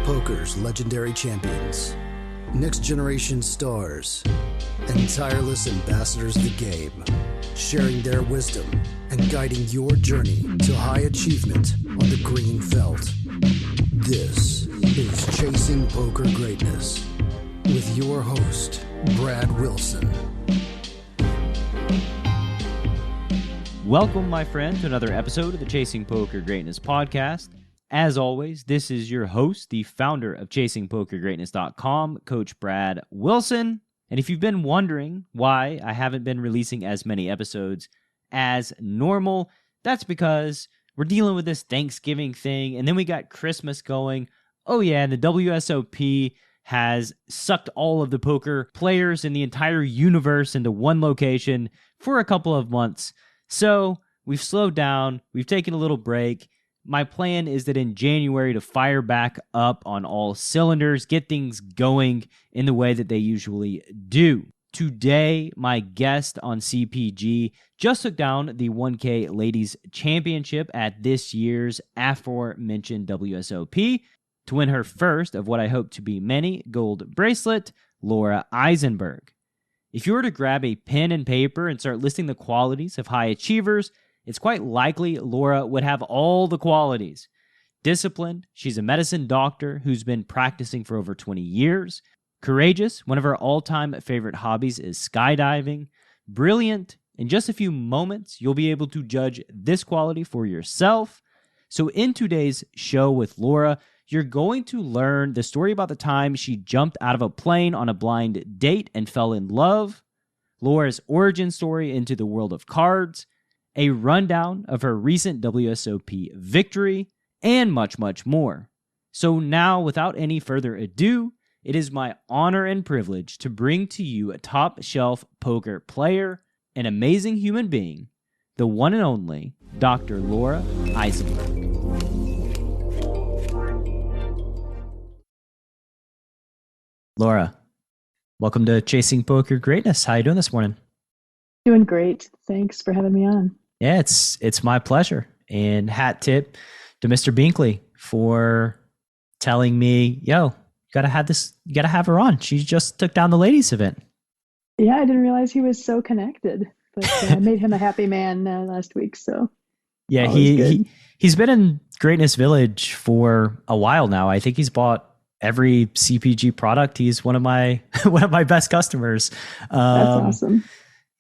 Poker's legendary champions, next generation stars, and tireless ambassadors of the game, sharing their wisdom and guiding your journey to high achievement on the green felt. This is Chasing Poker Greatness with your host, Brad Wilson. Welcome, my friend, to another episode of the Chasing Poker Greatness podcast. As always, this is your host, the founder of ChasingPokerGreatness.com, Coach Brad Wilson. And if you've been wondering why I haven't been releasing as many episodes as normal, that's because we're dealing with this Thanksgiving thing, and then we got Christmas going. Oh yeah, and the WSOP has sucked all of the poker players in the entire universe into one location for a couple of months. So we've slowed down, we've taken a little break. My plan is that in January to fire back up on all cylinders, get things going in the way that they usually do. Today, my guest on CPG just took down the 1K Ladies Championship at this year's aforementioned WSOP to win her first of what I hope to be many gold bracelet, Lara Eisenberg. If you were to grab a pen and paper and start listing the qualities of high achievers, it's quite likely Lara would have all the qualities. Disciplined, she's a medicine doctor who's been practicing for over 20 years. Courageous, one of her all-time favorite hobbies is skydiving. Brilliant, in just a few moments, you'll be able to judge this quality for yourself. So in today's show with Lara, you're going to learn the story about the time she jumped out of a plane on a blind date and fell in love, Lara's origin story into the world of cards, a rundown of her recent WSOP victory, and much, much more. So now, without any further ado, it is my honor and privilege to bring to you a top-shelf poker player, an amazing human being, the one and only Dr. Lara Eisenberg. Lara, welcome to Chasing Poker Greatness. How you doing this morning? Doing great. Thanks for having me on. Yeah, it's my pleasure. And hat tip to Mr. Binkley for telling me, yo, you gotta have her on. She just took down the ladies event. Yeah, I didn't realize he was so connected, but I made him a happy man last week. So yeah, he's been in Greatness Village for a while now. I think he's bought every CPG product. He's one of my best customers. That's awesome.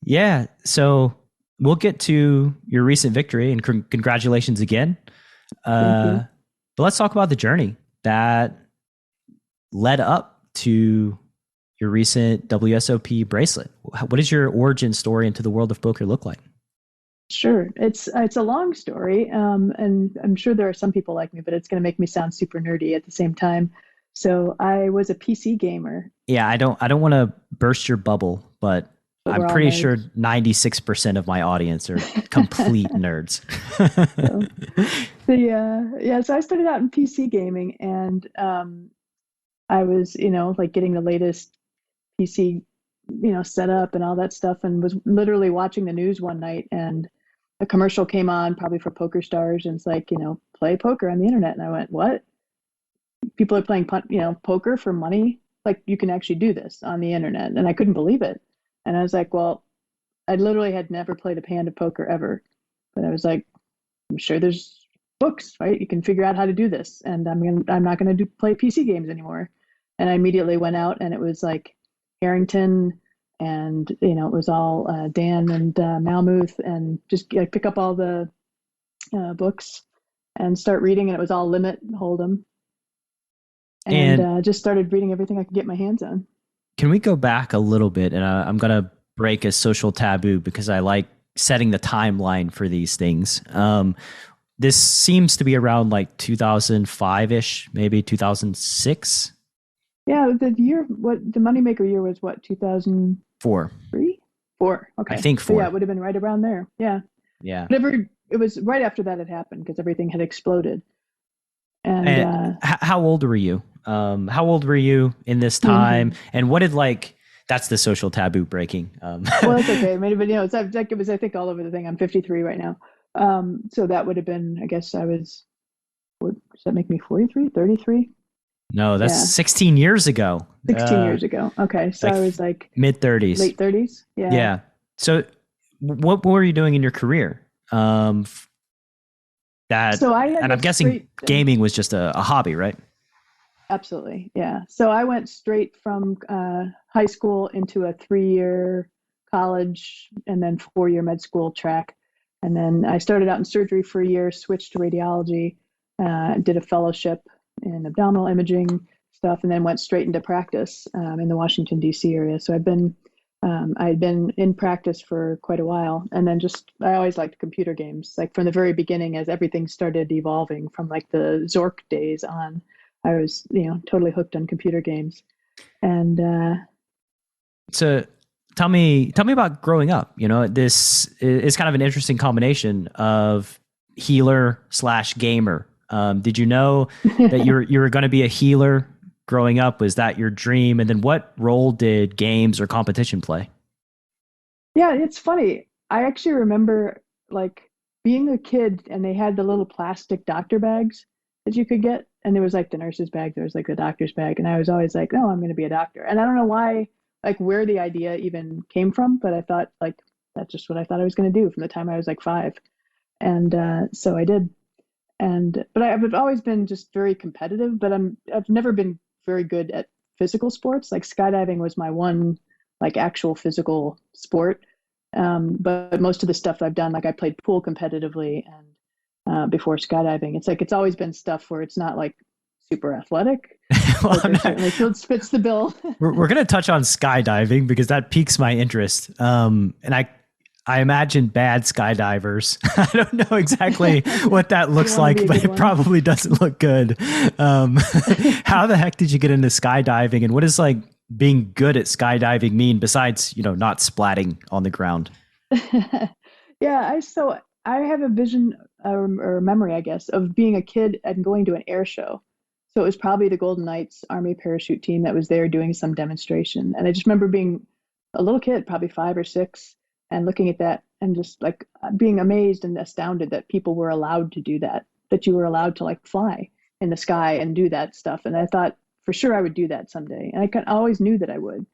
Yeah, so we'll get to your recent victory and congratulations again. But let's talk about the journey that led up to your recent WSOP bracelet. What does your origin story into the world of poker look like? Sure. It's a long story, and I'm sure there are some people like me, but it's going to make me sound super nerdy at the same time. So I was a PC gamer. Yeah, I don't want to burst your bubble, but I'm pretty sure 96% of my audience are complete nerds. So I started out in PC gaming, and I was, like getting the latest PC, set up and all that stuff, and was literally watching the news one night, and a commercial came on, probably for Poker Stars, and it's like, play poker on the internet. And I went, what? People are playing, poker for money? Like, you can actually do this on the internet. And I couldn't believe it. And I was like, well, I literally had never played a hand of poker ever. But I was like, I'm sure there's books, right? You can figure out how to do this. And I'm not going to play PC games anymore. And I immediately went out, and it was like Harrington, and, it was all Dan and Malmuth, and just like pick up all the books and start reading. And it was all Limit Hold'em. And just started reading everything I could get my hands on. Can we go back a little bit? And I'm going to break a social taboo because I like setting the timeline for these things. This seems to be around like 2005-ish, maybe 2006. Yeah, the Moneymaker year was what, 2004? 4. Okay. I think 4. So yeah, it would have been right around there. Yeah. Yeah. It was right after that had happened because everything had exploded. And how old were you? How old were you in this time? Mm-hmm. And what did that's the social taboo breaking. Well, that's okay. But it was, I think, all over the thing. I'm 53 right now. So that would have been, I guess I was, what, does that make me 43, 33? No, that's Yeah, 16 years ago. 16 years ago. Okay, so Like I was like mid 30s. late 30s. Yeah. Yeah. So what were you doing in your career? That, So I had and I'm went guessing straight. gaming was just a hobby, right? Absolutely. Yeah. So I went straight from high school into a 3-year college and then 4-year med school track. And then I started out in surgery for a year, switched to radiology, did a fellowship in abdominal imaging stuff, and then went straight into practice in the Washington, D.C. area. So I had been in practice for quite a while. And then I always liked computer games, like from the very beginning as everything started evolving from like the Zork days on. I was, totally hooked on computer games. And So tell me about growing up. This is kind of an interesting combination of healer slash gamer. Did you know that you were going to be a healer growing up? Was that your dream? And then what role did games or competition play? yeah, it's funny. I actually remember like being a kid and they had the little plastic doctor bags that you could get. And there was like the nurse's bag, there was like the doctor's bag. And I was always like, oh, I'm going to be a doctor. And I don't know why, like where the idea even came from, but I thought like that's just what I thought I was going to do from the time I was like 5. And so I did. But I've always been just very competitive, but I've never been very good at physical sports. Like skydiving was my one like actual physical sport. But most of the stuff I've done, like I played pool competitively and before skydiving, it's like it's always been stuff where it's not like super athletic. Well, Poker certainly fits the bill. we're going to touch on skydiving because that piques my interest. And I imagine bad skydivers. I don't know exactly what that looks like, but it probably doesn't look good. How the heck did you get into skydiving, and what does like being good at skydiving mean besides, not splatting on the ground? Yeah, I have a vision or memory, I guess, of being a kid and going to an air show. So it was probably the Golden Knights Army parachute team that was there doing some demonstration. And I just remember being a little kid, probably 5 or 6, and looking at that and just like being amazed and astounded that people were allowed to do that, that you were allowed to like fly in the sky and do that stuff. And I thought for sure I would do that someday. And I always knew that I would.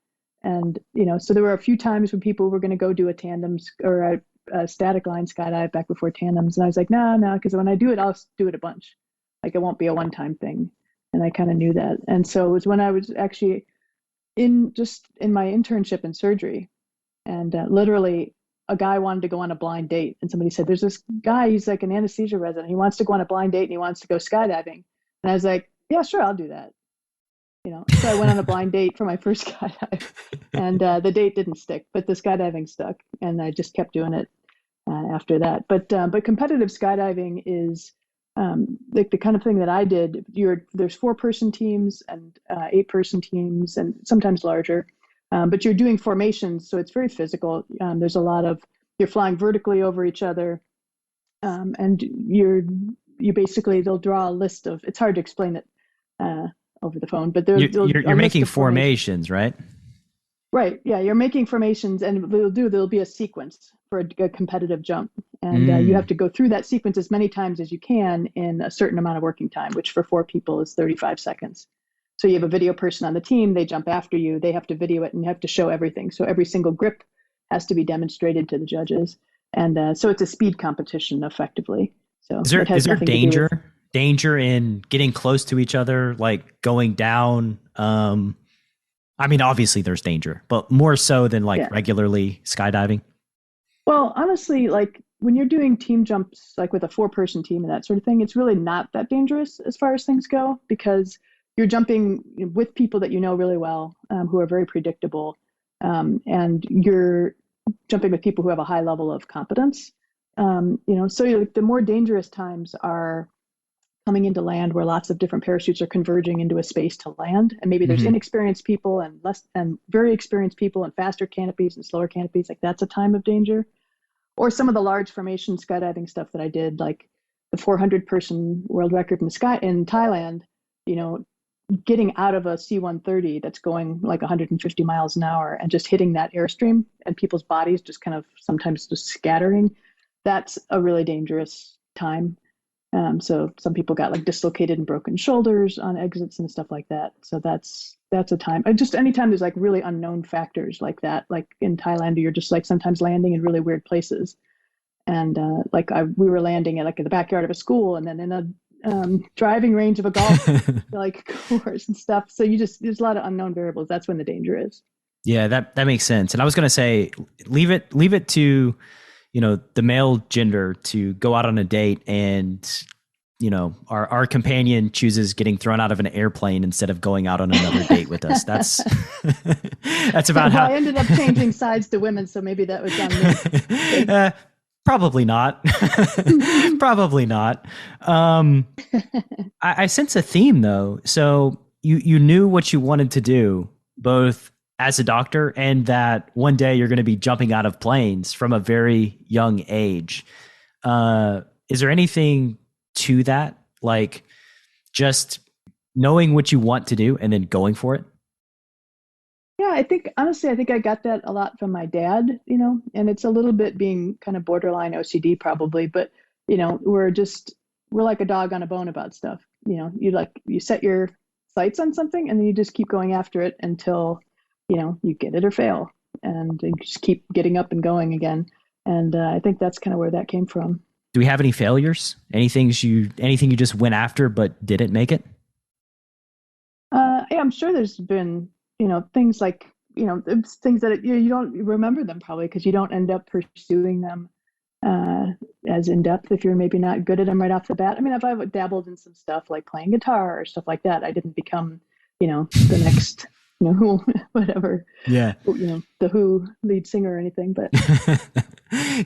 And, so there were a few times when people were going to go do a tandem or a static line skydive back before tandems. And I was like, no, because when I do it, I'll do it a bunch. Like it won't be a one-time thing. And I kind of knew that. And so it was when I was actually in my internship in surgery, and literally a guy wanted to go on a blind date. And somebody said, there's this guy, he's like an anesthesia resident. He wants to go on a blind date and he wants to go skydiving. And I was like, yeah, sure, I'll do that. So I went on a blind date for my first skydive, and the date didn't stick, but the skydiving stuck, and I just kept doing it after that. But competitive skydiving is like the kind of thing that I did. There's 4-person teams and 8-person teams, and sometimes larger. But you're doing formations, so it's very physical. There's a lot of you're flying vertically over each other, and you basically they'll draw a list of. It's hard to explain it over the phone, but you're making formations, right? Right. Yeah, you're making formations, and there'll be a sequence for a competitive jump, and you have to go through that sequence as many times as you can in a certain amount of working time, which for 4 people is 35 seconds. So you have a video person on the team, they jump after you, they have to video it and you have to show everything. So every single grip has to be demonstrated to the judges. And so it's a speed competition effectively. So is there danger in getting close to each other, like going down? I mean, obviously there's danger, but more so than regularly skydiving. Well, honestly, like when you're doing team jumps, like with a 4-person team and that sort of thing, it's really not that dangerous as far as things go, because you're jumping with people that you know really well, who are very predictable, and you're jumping with people who have a high level of competence. So the more dangerous times are coming into land where lots of different parachutes are converging into a space to land, and maybe there's inexperienced people and very experienced people and faster canopies and slower canopies. Like that's a time of danger. Or some of the large formation skydiving stuff that I did, like the 400-person world record in Thailand, getting out of a C-130 that's going like 150 miles an hour and just hitting that airstream and people's bodies just kind of sometimes just scattering, that's a really dangerous time. So some people got like dislocated and broken shoulders on exits and stuff like that. So that's a time. Just anytime there's like really unknown factors like that, like in Thailand, you're just like sometimes landing in really weird places. And we were landing at like in the backyard of a school, and then in a driving range of a golf like course and stuff. So there's a lot of unknown variables. That's when the danger is. Yeah, that makes sense. And I was going to say, leave it to, the male gender to go out on a date, and, our companion chooses getting thrown out of an airplane instead of going out on another date with us. That's about how I ended up changing sides to women. So maybe that was on me. Probably not. Probably not. I sense a theme though. So you knew what you wanted to do, both as a doctor and that one day you're going to be jumping out of planes from a very young age. Is there anything to that? Like just knowing what you want to do and then going for it? Yeah, honestly, I think I got that a lot from my dad, and it's a little bit being kind of borderline OCD probably, but, we're like a dog on a bone about stuff. You set your sights on something and then you just keep going after it until, you get it or fail, and you just keep getting up and going again. And I think that's kind of where that came from. Do we have any failures? Anything you just went after but didn't make it? Yeah, I'm sure there's been, things like, things that you don't remember them probably because you don't end up pursuing them as in depth if you're maybe not good at them right off the bat. I mean, if I've dabbled in some stuff like playing guitar or stuff like that, I didn't become, the next, whatever. Yeah. The Who lead singer or anything, but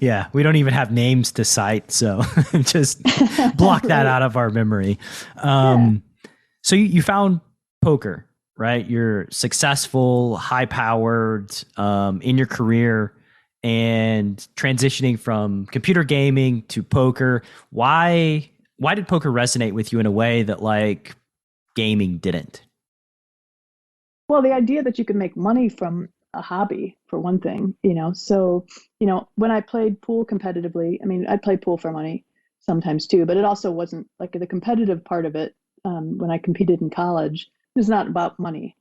yeah, we don't even have names to cite, so just block that out of our memory. So you found poker, right? You're successful, high-powered in your career, and transitioning from computer gaming to poker. Why did poker resonate with you in a way that like gaming didn't? Well, the idea that you could make money from a hobby, for one thing, So, when I played pool competitively, I mean, I played pool for money sometimes too, but it also wasn't like the competitive part of it. When I competed in college, it was not about money,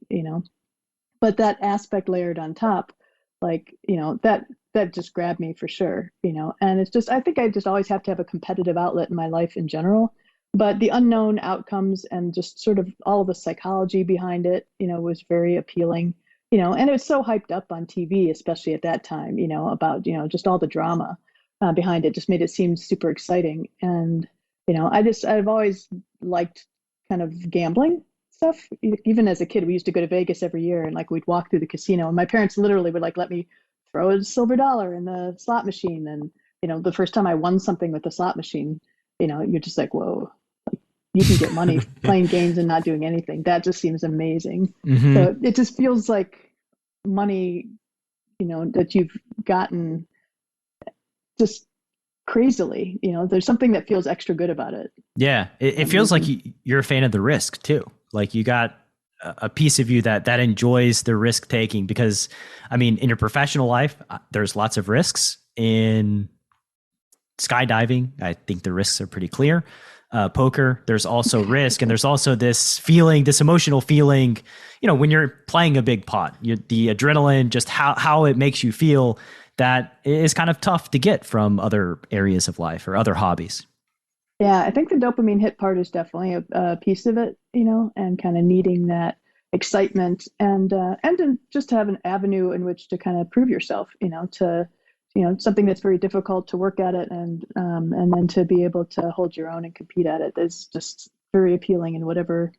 but that aspect layered on top, like, that just grabbed me for sure, and it's just, I think I just always have to have a competitive outlet in my life in general. But the unknown outcomes and just sort of all the psychology behind it, was very appealing, and it was so hyped up on TV, especially at that time, about, just all the drama behind it just made it seem super exciting. And, I've always liked kind of gambling stuff. Even as a kid, we used to go to Vegas every year and like we'd walk through the casino and my parents literally would like let me throw a silver dollar in the slot machine. And, the first time I won something with the slot machine, you're just like, whoa. You can get money playing games and not doing anything. That just seems amazing. Mm-hmm. So it just feels like money, that you've gotten just crazily. There's something that feels extra good about it. Yeah, it feels like you're a fan of the risk too. Like you got a piece of you that enjoys the risk taking because, I mean, in your professional life, there's lots of risks. In skydiving, I think the risks are pretty clear. Poker, there's also risk, and there's also this emotional feeling, when you're playing a big pot, the adrenaline, just how it makes you feel, that is kind of tough to get from other areas of life or other hobbies. Yeah, I think the dopamine hit part is definitely a piece of it, and kind of needing that excitement and to just have an avenue in which to kind of prove yourself, to something that's very difficult to work at it, and then to be able to hold your own and compete at it is just very appealing in whatever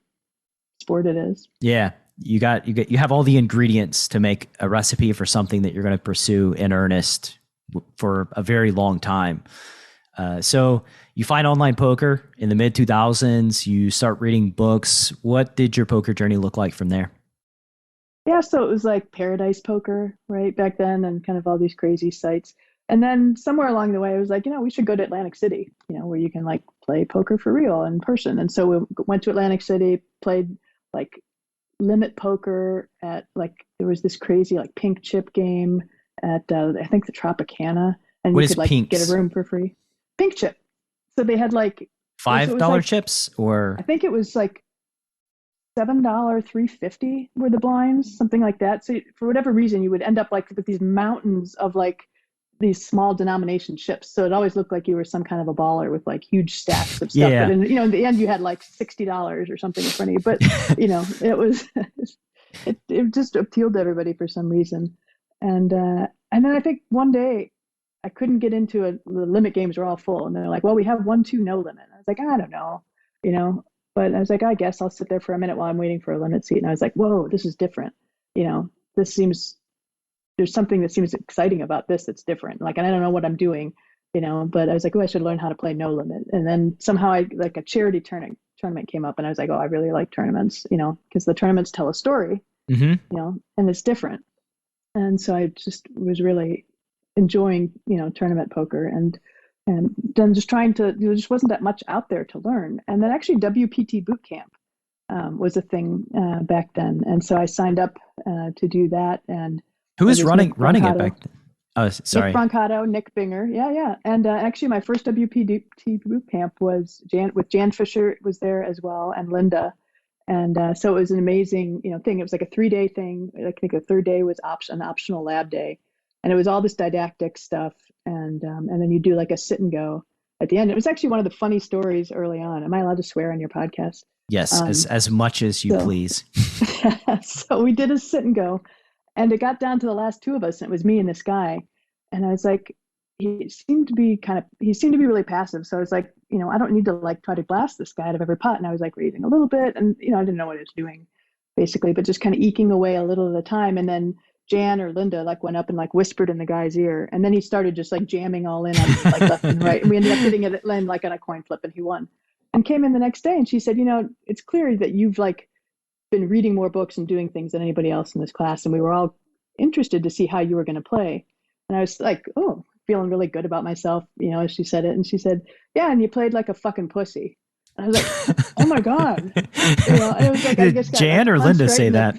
sport it is. Yeah, you have all the ingredients to make a recipe for something that you're going to pursue in earnest for a very long time. So you find online poker in the mid 2000s. You start reading books. What did your poker journey look like from there? Yeah, so it was like Paradise Poker, right, back then, and kind of all these crazy sites. And then somewhere along the way, I was like, we should go to Atlantic City, where you can like play poker for real in person. And so we went to Atlantic City, played like limit poker at like, there was this crazy like pink chip game at, I think the Tropicana. And what you is could like pinks? get a room for free. Pink chip. So they had like $5 chips, I or think it was like $7, $3.50 were the blinds, something like that. So for whatever reason, you would end up like with these mountains of like these small denomination chips. So it always looked like you were some kind of a baller with like huge stacks of stuff. yeah. But in the end, you had like $60 or something in front of you. But it was it just appealed to everybody for some reason. And then I think one day I couldn't get into the limit games were all full, and they're like, well, we have 1-2 no limit. I was like, I don't know, but I was like, I guess I'll sit there for a minute while I'm waiting for a limit seat. And I was like, whoa, this is different. There's something that seems exciting about this that's different. Like, and I don't know what I'm doing, but I was like, oh, I should learn how to play no limit. And then somehow like a charity tournament came up, and I was like, oh, I really like tournaments, because the tournaments tell a story, and it's different. And so I just was really enjoying, tournament poker and then just trying to, there just wasn't that much out there to learn. And then actually WPT boot camp was a thing back then. And so I signed up to do that. And who was running it back then? Oh, sorry. Nick Brancato, Nick Binger. Yeah. And actually my first WPT boot camp was Jan Fisher was there as well, and Linda. And so it was an amazing, thing. It was like a 3-day thing. I think the third day was an optional lab day. And it was all this didactic stuff. And then you do like a sit and go at the end. It was actually one of the funny stories early on. Am I allowed to swear on your podcast? Yes, as much as you please. So we did a sit and go, and it got down to the last two of us, and it was me and this guy. And I was like, he seemed to be really passive. So I was like, I don't need to like try to blast this guy out of every pot. And I was like raising a little bit, and I didn't know what I was doing basically, but just kind of eking away a little at a time. And then Jan or Linda like went up and like whispered in the guy's ear, and then he started just like jamming all in on like left and right, and we ended up hitting it like on a coin flip, and he won. And came in the next day, and she said, it's clear that you've like been reading more books and doing things than anybody else in this class, and we were all interested to see how you were going to play. And I was like, oh, feeling really good about myself, as she said it. And she said, yeah, and you played like a fucking pussy. And I was like, oh my God. It was like, I guess Jan or Linda say that?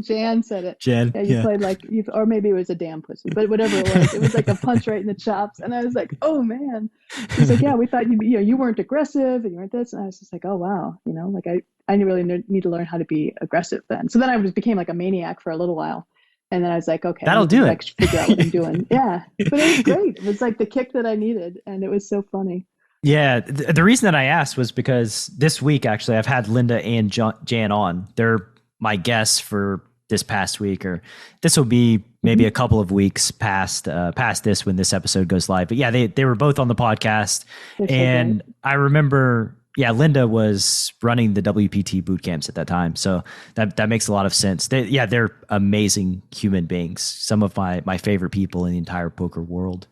Jan said it. Jan, you played like, or maybe it was a damn pussy, but whatever it was like a punch right in the chops. And I was like, oh man. She's like, yeah, we thought you weren't aggressive and you weren't this. And I was just like, oh wow. Like I really need to learn how to be aggressive then. So then I became like a maniac for a little while. And then I was like, okay, that'll do it. Like, figure out what I'm doing. Yeah. But it was great. It was like the kick that I needed. And it was so funny. Yeah. The reason that I asked was because this week, actually, I've had Linda and Jan on. They're my guests for this past week, or this will be maybe a couple of weeks past this when this episode goes live. But yeah, they were both on the podcast. And I remember, Linda was running the WPT boot camps at that time. So that makes a lot of sense. They're amazing human beings. Some of my favorite people in the entire poker world.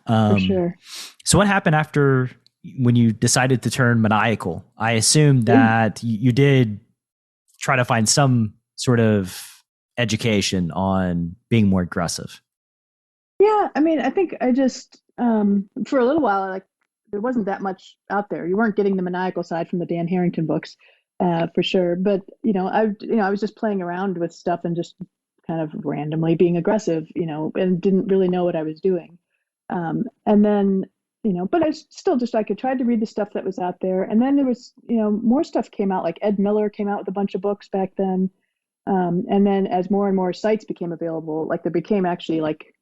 For sure. So what happened after when you decided to turn maniacal? I assume that you did try to find some sort of education on being more aggressive. Yeah. I mean, I think I just, for a little while, there wasn't that much out there. You weren't getting the maniacal side from the Dan Harrington books, for sure. But, I was just playing around with stuff and just kind of randomly being aggressive, and didn't really know what I was doing. And then, but I still just, I tried to read the stuff that was out there. And then there was, more stuff came out, like Ed Miller came out with a bunch of books back then. And then as more and more sites became available, like there became actually like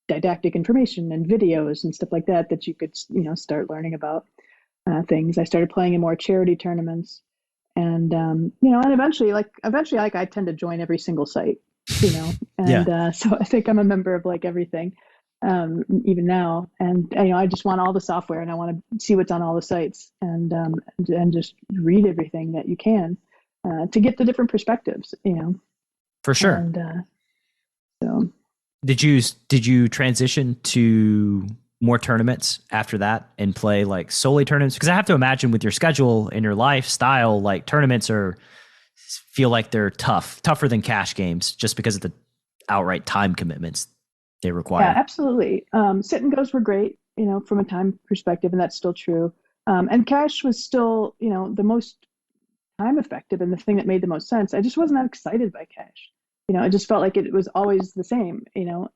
didactic information and videos and stuff like that you could, start learning about things. I started playing in more charity tournaments, and, and eventually I tend to join every single site, and so I think I'm a member of like everything. Even now, and I just want all the software, and I want to see what's on all the sites, and just read everything that you can to get the different perspectives, For sure. And so, did you transition to more tournaments after that and play like solely tournaments? Because I have to imagine with your schedule and your lifestyle, like tournaments feel like they're tougher than cash games, just because of the outright time commitments they require. Yeah, absolutely. Sit and goes were great, from a time perspective, and that's still true. And cash was still, the most time effective and the thing that made the most sense. I just wasn't that excited by cash. I just felt like it was always the same,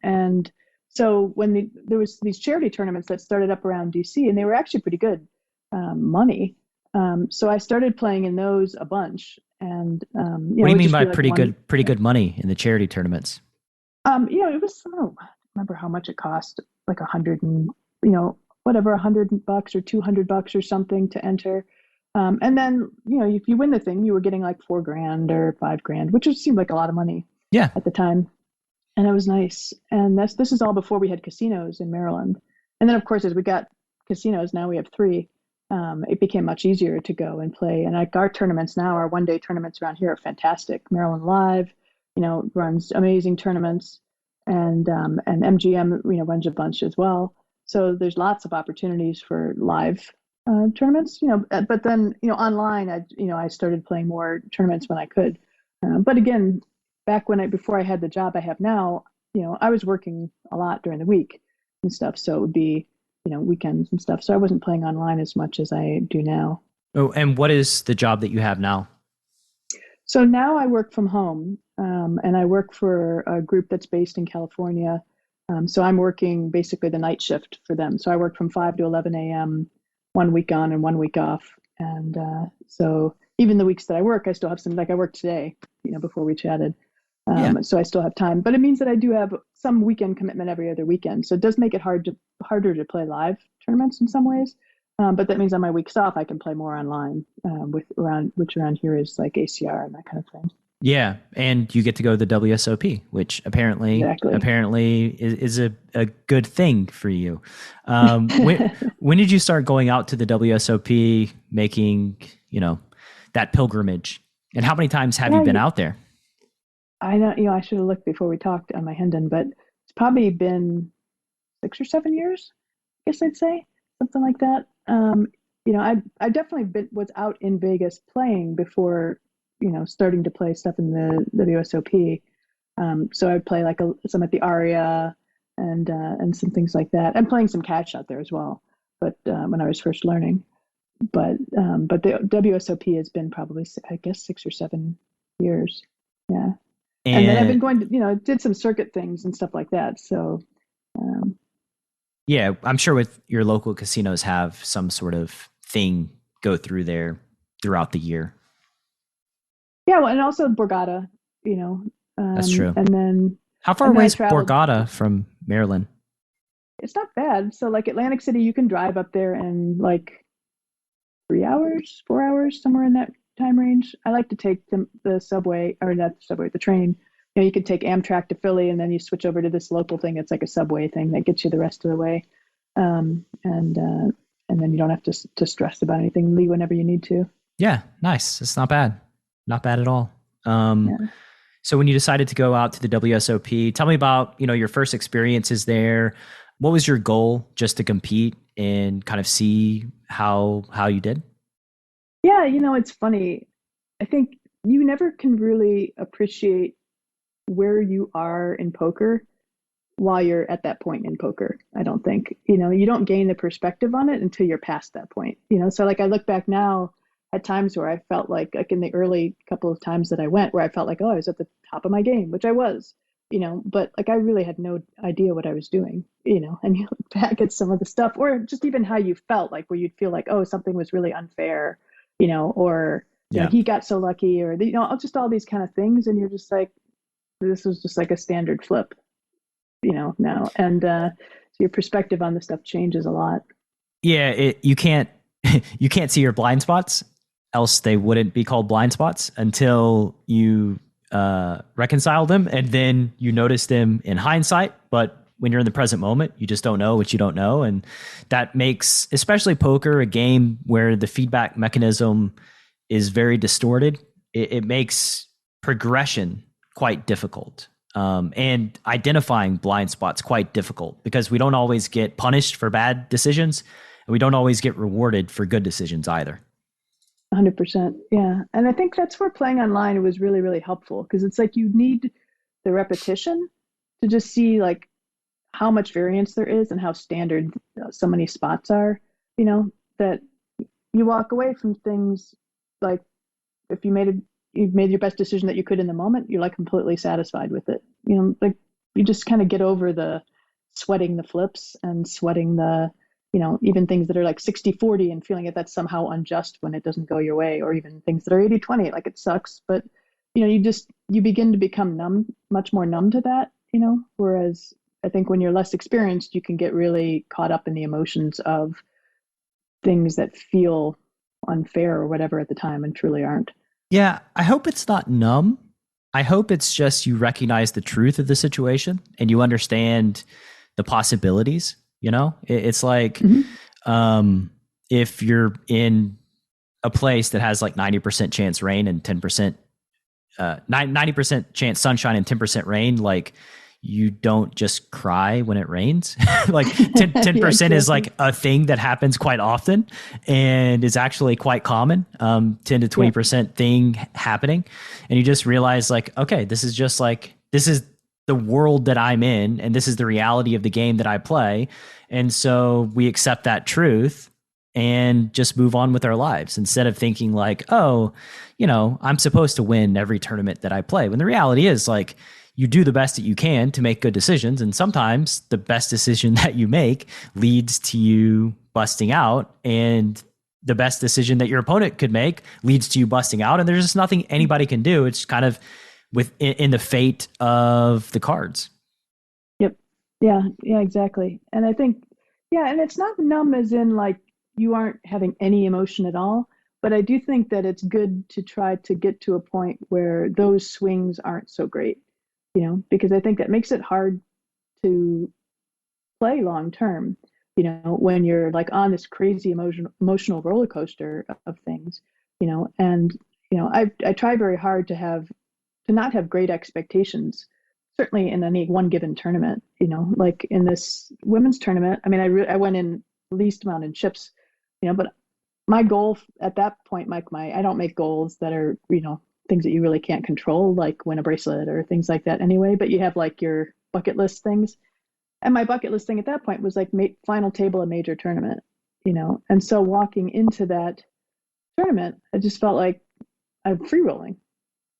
And so when there was these charity tournaments that started up around DC, and they were actually pretty good money. So I started playing in those a bunch, and What do it you would mean just by be like one. pretty good money in the charity tournaments? It was, I don't remember how much it cost, like 100 and, whatever, $100 or $200 or something to enter. And then, if you win the thing, you were getting like 4 grand or 5 grand, which just seemed like a lot of money Yeah. at the time. And it was nice. And this is all before we had casinos in Maryland. And then, of course, as we got casinos, now we have three. It became much easier to go and play. And like our tournaments now, our 1 day tournaments around here are fantastic. Maryland Live, runs amazing tournaments, and MGM, runs a bunch as well. So there's lots of opportunities for live tournaments, But then, online, I started playing more tournaments when I could. But again, back before I had the job I have now, I was working a lot during the week and stuff. So it would be, weekends and stuff. So I wasn't playing online as much as I do now. Oh, and what is the job that you have now? So now I work from home, and I work for a group that's based in California. So I'm working basically the night shift for them. So I work from 5 to 11 a.m., 1 week on and 1 week off. And so even the weeks that I work, I still have some, like I worked today, before we chatted. So I still have time, but it means that I do have some weekend commitment every other weekend. So it does make it harder to play live tournaments in some ways. But that means on my weeks off, I can play more online, which around here is like ACR and that kind of thing. Yeah, and you get to go to the WSOP, which apparently is a good thing for you. When did you start going out to the WSOP, making that pilgrimage, and how many times have you been out there? I know, I should have looked before we talked on my Hendon, but it's probably been 6 or 7 years, I guess I'd say, something like that. I definitely was out in Vegas playing before, starting to play stuff in the WSOP. So I'd play like some at the Aria and some things like that, and playing some catch out there as well. But when I was first learning, but the WSOP has been probably, I guess, 6 or 7 years. Yeah. And then I've been going to, did some circuit things and stuff like that. So, yeah, I'm sure with your local casinos have some sort of thing go through there throughout the year. Yeah, well, and also Borgata, That's true. And then how far away is Borgata from Maryland? It's not bad. So like Atlantic City, you can drive up there in like 3 hours, 4 hours, somewhere in that time range. I like to take the subway, or not the subway, the train. You could take Amtrak to Philly, and then you switch over to this local thing. It's like a subway thing that gets you the rest of the way, and then you don't have to stress about anything. Leave whenever you need to. Yeah, nice. It's not bad at all. So when you decided to go out to the WSOP, tell me about your first experiences there. What was your goal? Just to compete and kind of see how you did? Yeah, it's funny. I think you never can really appreciate where you are in poker while you're at that point in poker. I don't think, you don't gain the perspective on it until you're past that point, so like I look back now at times where I felt like in the early couple of times that I went, where I felt like, oh, I was at the top of my game, which I was, but like I really had no idea what I was doing, and you look back at some of the stuff, or just even how you felt, like where you'd feel like, oh, something was really unfair, or he got so lucky, or just all these kind of things, and you're just like, this was just like a standard flip, now, and so your perspective on the stuff changes a lot. Yeah, you can't you can't see your blind spots, else they wouldn't be called blind spots, until you reconcile them, and then you notice them in hindsight. But when you're in the present moment, you just don't know what you don't know, and that makes, especially poker, a game where the feedback mechanism is very distorted. It makes progression quite difficult, and identifying blind spots quite difficult, because we don't always get punished for bad decisions, and we don't always get rewarded for good decisions either. 100%. Yeah. And I think that's where playing online was really, really helpful, because it's like you need the repetition to just see like how much variance there is and how standard so many spots are, that you walk away from things like, if you've made your best decision that you could in the moment, you're like completely satisfied with it. Like you just kind of get over the sweating the flips and sweating the even things that are like 60-40 and feeling that that's somehow unjust when it doesn't go your way, or even things that are 80-20, like it sucks. But, you begin to become much more numb to that, whereas I think when you're less experienced, you can get really caught up in the emotions of things that feel unfair or whatever at the time and truly aren't. Yeah, I hope it's not numb. I hope it's just you recognize the truth of the situation and you understand the possibilities. It's like if you're in a place that has like 90% chance rain and 10%, 90% chance sunshine and 10% rain, like you don't just cry when it rains. Like 10% is like a thing that happens quite often and is actually quite common. 10 to 20% thing happening. And you just realize like, okay, this is the world that I'm in, and this is the reality of the game that I play. And so we accept that truth and just move on with our lives instead of thinking like, oh, I'm supposed to win every tournament that I play. When the reality is like, you do the best that you can to make good decisions. And sometimes the best decision that you make leads to you busting out, and the best decision that your opponent could make leads to you busting out. And there's just nothing anybody can do. It's kind of in the fate of the cards. Yep. Yeah, exactly. And I think, and it's not numb as in like you aren't having any emotion at all. But I do think that it's good to try to get to a point where those swings aren't so great. Because I think that makes it hard to play long term, when you're like on this crazy emotional roller coaster of things, and, I try very hard to not have great expectations, certainly in any one given tournament, like in this women's tournament. I mean, I went in least amount in chips, but my goal at that point, Mike, I don't make goals that are, things that you really can't control, like win a bracelet or things like that anyway, but you have like your bucket list things. And my bucket list thing at that point was like final table a major tournament, and so walking into that tournament, I just felt like I'm free rolling,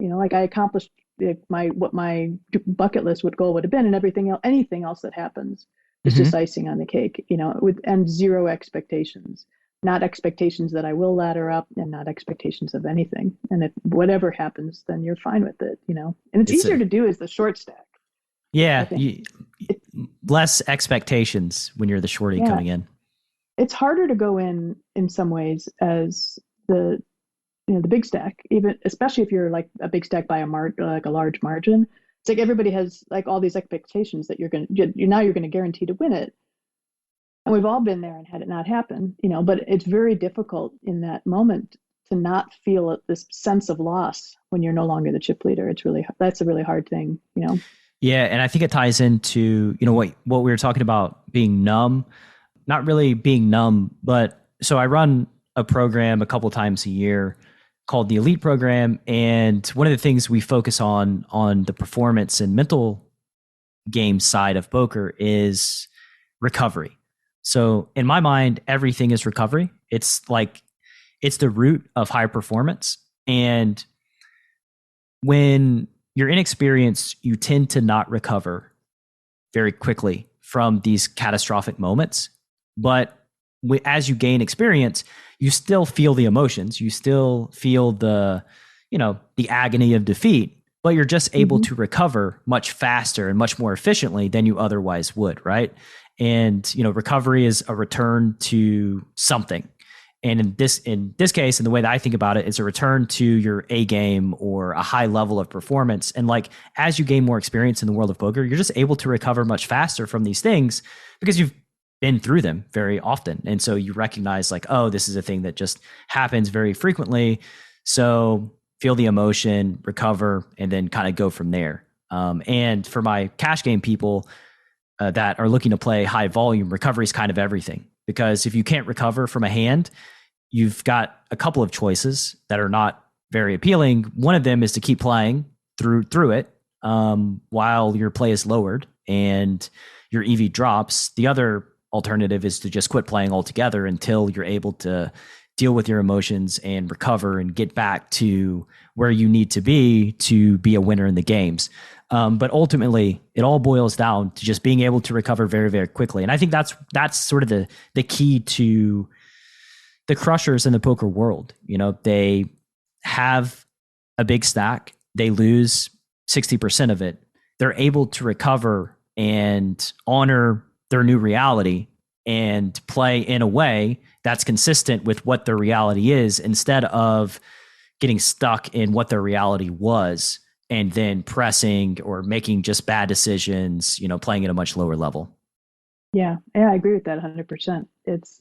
like I accomplished what my bucket list goal would have been, and anything else that happens is just icing on the cake, and zero expectations. Not expectations that I will ladder up, and not expectations of anything. And if whatever happens, then you're fine with it, And it's easier to do as the short stack. Yeah. Less expectations when you're the shorty coming in. It's harder to go in some ways as the big stack, even especially if you're like a big stack by like a large margin. It's like everybody has like all these expectations that you're going to guarantee to win it. And we've all been there and had it not happen, but it's very difficult in that moment to not feel this sense of loss when you're no longer the chip leader. That's a really hard thing, Yeah. And I think it ties into, what we were talking about being numb, not really being numb, but so I run a program a couple times a year called the Elite Program. And one of the things we focus on the performance and mental game side of poker is recovery. So in my mind, everything is recovery. It's the root of high performance. And when you're inexperienced, you tend to not recover very quickly from these catastrophic moments. But as you gain experience, you still feel the emotions. You still feel the agony of defeat, but you're just able to recover much faster and much more efficiently than you otherwise would, right? And, recovery is a return to something. And in this case, and the way that I think about it, it's a return to your A game or a high level of performance. And like, as you gain more experience in the world of poker, you're just able to recover much faster from these things because you've been through them very often. And so you recognize like, oh, this is a thing that just happens very frequently. So feel the emotion, recover, and then kind of go from there. And for my cash game people, that are looking to play high volume, recovery is kind of everything. Because if you can't recover from a hand, you've got a couple of choices that are not very appealing. One of them is to keep playing through it while your play is lowered and your EV drops. The other alternative is to just quit playing altogether until you're able to deal with your emotions and recover and get back to where you need to be a winner in the games. But ultimately, it all boils down to just being able to recover very, very quickly. And I think that's sort of the key to the crushers in the poker world. You know, they have a big stack, they lose 60% of it. They're able to recover and honor their new reality and play in a way that's consistent with what their reality is, instead of getting stuck in what their reality was and then pressing or making just bad decisions, you know, playing at a much lower level. Yeah, I agree with that 100%. It's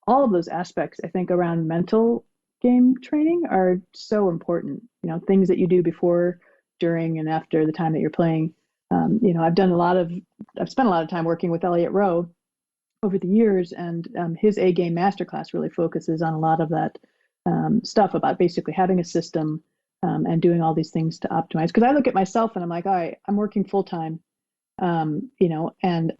all of those aspects, I think, around mental game training are so important. You know, things that you do before, during, and after the time that you're playing. You know, I've spent a lot of time working with Elliot Rowe over the years, and his A Game Masterclass really focuses on a lot of that stuff about basically having a system and doing all these things to optimize. Because I look at myself and I'm like, all right, I'm working full time, you know, and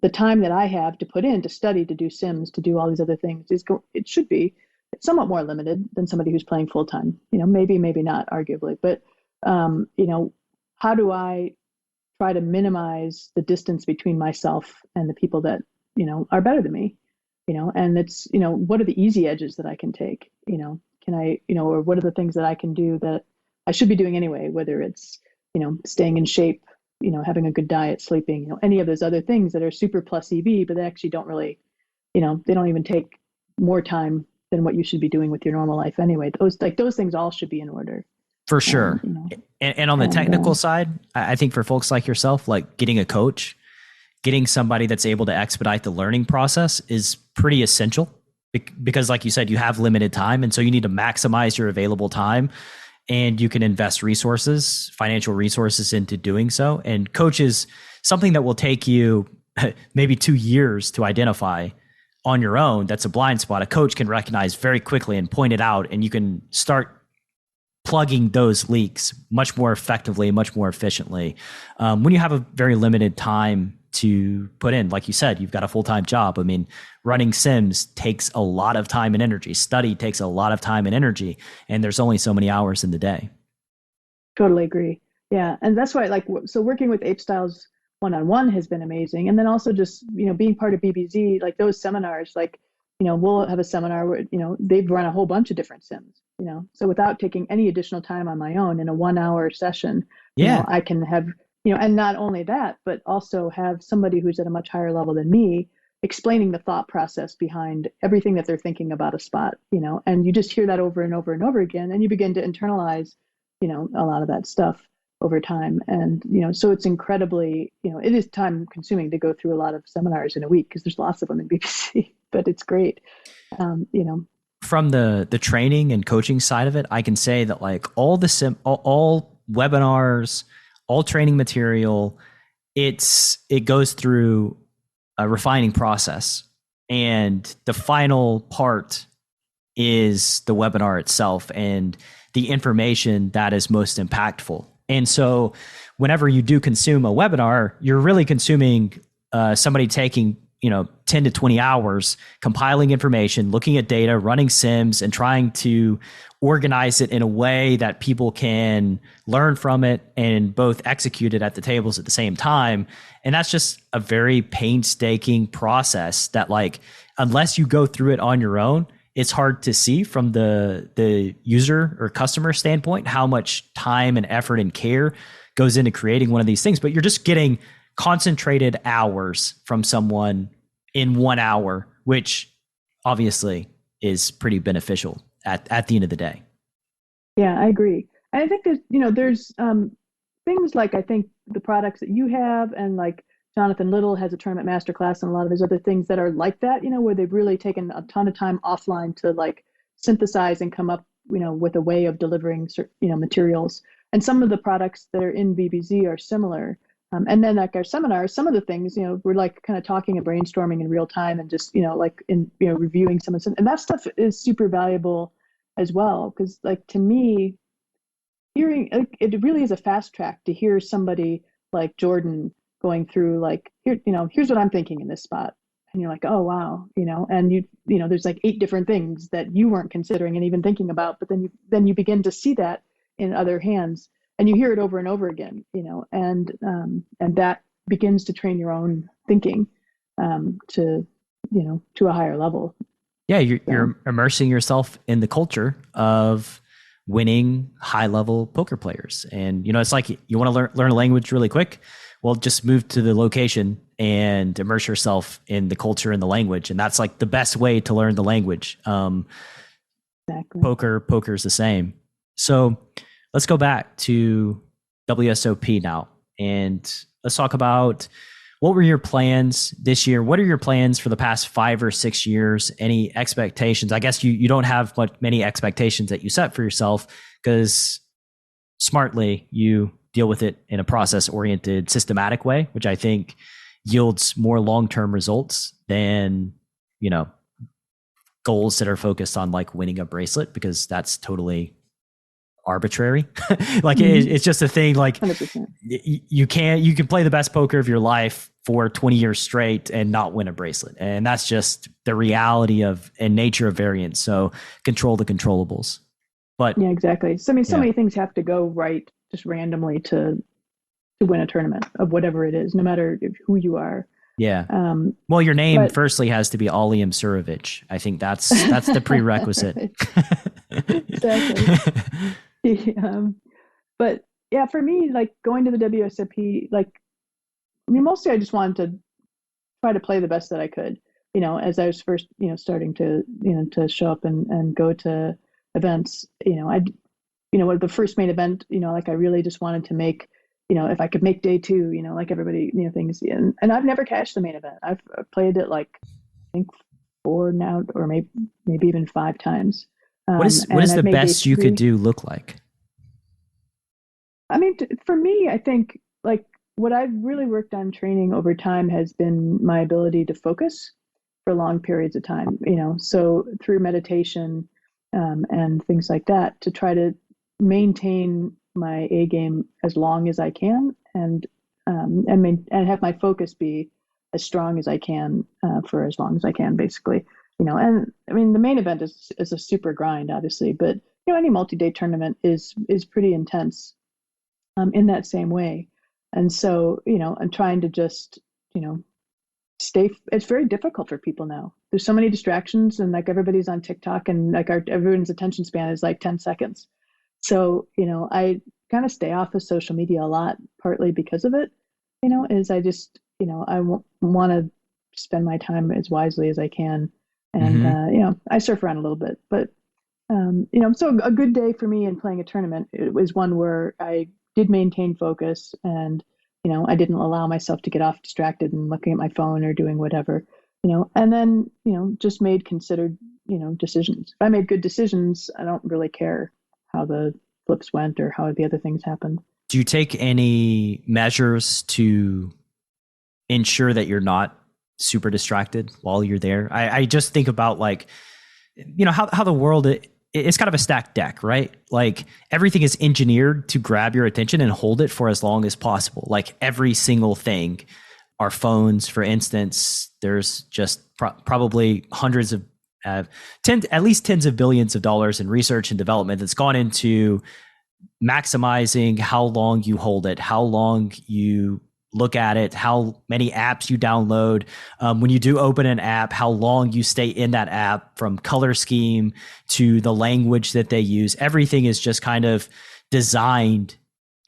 the time that I have to put in to study, to do sims, to do all these other things it should be somewhat more limited than somebody who's playing full time. You know, maybe not, arguably, but you know, how do I try to minimize the distance between myself and the people that, you know, are better than me, you know? And it's, you know, what are the easy edges that I can take? You know, can I, you know, or what are the things that I can do that I should be doing anyway, whether it's, you know, staying in shape, you know, having a good diet, sleeping, you know, any of those other things that are super plus EV, but they actually don't really, you know, they don't even take more time than what you should be doing with your normal life anyway. Those things all should be in order. For sure. You know, and on the technical side, I think for folks like yourself, like getting a coach, getting somebody that's able to expedite the learning process is pretty essential, because like you said, you have limited time. And so you need to maximize your available time, and you can invest resources, financial resources, into doing so. And coach is something that will take you maybe 2 years to identify on your own. That's a blind spot. A coach can recognize very quickly and point it out, and you can start plugging those leaks much more effectively, much more efficiently. When you have a very limited time to put in, like you said, you've got a full-time job. I mean, running sims takes a lot of time and energy. Study takes a lot of time and energy, and there's only so many hours in the day. Totally agree. Yeah. And that's why, like, so working with Ape Styles one-on-one has been amazing. And then also just, you know, being part of BBZ, like those seminars, like, you know, we'll have a seminar where, you know, they've run a whole bunch of different sims, you know, so without taking any additional time on my own in a 1 hour session, you know, I can have, you know, and not only that, but also have somebody who's at a much higher level than me explaining the thought process behind everything that they're thinking about a spot, you know, and you just hear that over and over and over again, and you begin to internalize, you know, a lot of that stuff over time. And, you know, so it's incredibly, you know, it is time consuming to go through a lot of seminars in a week because there's lots of them in BBC, but it's great. You know, from the training and coaching side of it, I can say that like all webinars, all training material, it goes through a refining process, and the final part is the webinar itself and the information that is most impactful. And so whenever you do consume a webinar, you're really consuming somebody taking, you know, 10 to 20 hours compiling information, looking at data, running sims, and trying to organize it in a way that people can learn from it and both execute it at the tables at the same time. And that's just a very painstaking process that, like, unless you go through it on your own, it's hard to see from the user or customer standpoint how much time and effort and care goes into creating one of these things. But you're just getting concentrated hours from someone in 1 hour, which obviously is pretty beneficial at the end of the day. Yeah, I agree. And I think that, you know, there's things like, I think the products that you have, and like Jonathan Little has a tournament masterclass and a lot of his other things that are like that, you know, where they've really taken a ton of time offline to like synthesize and come up, you know, with a way of delivering, you know, materials. And some of the products that are in BBZ are similar. And then like our seminars, some of the things, you know, we're like kind of talking and brainstorming in real time and just, you know, like in, you know, reviewing some of them. And that stuff is super valuable as well. Because like, to me, hearing, it really is a fast track to hear somebody like Jordan going through like, here, you know, here's what I'm thinking in this spot. and you're like, oh wow, and there's like 8 different things that you weren't considering and even thinking about, but then you begin to see that in other hands, and you hear it over and over again, and that begins to train your own thinking to a higher level. Yeah, you're immersing yourself in the culture of winning high-level poker players. And, it's like you want to learn a language really quick. Well, just move to the location and immerse yourself in the culture and the language. And that's like the best way to learn the language. Exactly. Poker is the same. So let's go back to WSOP now. And let's talk about, what were your plans this year? What are your plans for the past 5 or 6 years? Any expectations? I guess you don't have many expectations that you set for yourself, because smartly you deal with it in a process-oriented, systematic way, which I think yields more long-term results than, goals that are focused on like winning a bracelet, because that's totally arbitrary. Like it's just a thing. Like 100%. you can play the best poker of your life for 20 years straight and not win a bracelet, and that's just the reality of and nature of variance. So control the controllables. But yeah, exactly. So so many things have to go right just randomly to win a tournament of whatever it is, no matter who you are. Yeah. Well, your name firstly has to be Ali Imsurovic. I think that's the prerequisite. Exactly. But yeah, for me, like going to the WSOP, mostly I just wanted to try to play the best that I could, as I was first, starting to, to show up and go to events, the first main event, I really just wanted to make, if I could make day 2, like everybody, things, and I've never cashed the main event. I've played it I think 4 now, or maybe even 5 times. What is the best you could do look like? I mean, for me, I think what I've really worked on training over time has been my ability to focus for long periods of time, so through meditation and things like that, to try to maintain my A game as long as I can, and have my focus be as strong as I can for as long as I can, basically. And I mean, the main event is a super grind, obviously, but any multi-day tournament is pretty intense in that same way. And so, I'm trying to just, stay. It's very difficult for people now. There's so many distractions, and everybody's on TikTok, and everyone's attention span is 10 seconds. So, I kind of stay off of social media a lot, partly because of it, is I just, I want to spend my time as wisely as I can. And, I surf around a little bit, but, so a good day for me in playing a tournament, it was one where I did maintain focus, and, I didn't allow myself to get off distracted and looking at my phone or doing whatever, and then, just made considered, decisions. If I made good decisions, I don't really care how the flips went or how the other things happened. Do you take any measures to ensure that you're not super distracted while you're there? I just think about how the world, it's kind of a stacked deck, right? Like everything is engineered to grab your attention and hold it for as long as possible. Like every single thing, our phones, for instance, there's just probably hundreds of at least tens of billions of dollars in research and development that's gone into maximizing how long you hold it, how long you look at it, how many apps you download. When you do open an app, how long you stay in that app, from color scheme to the language that they use. Everything is just kind of designed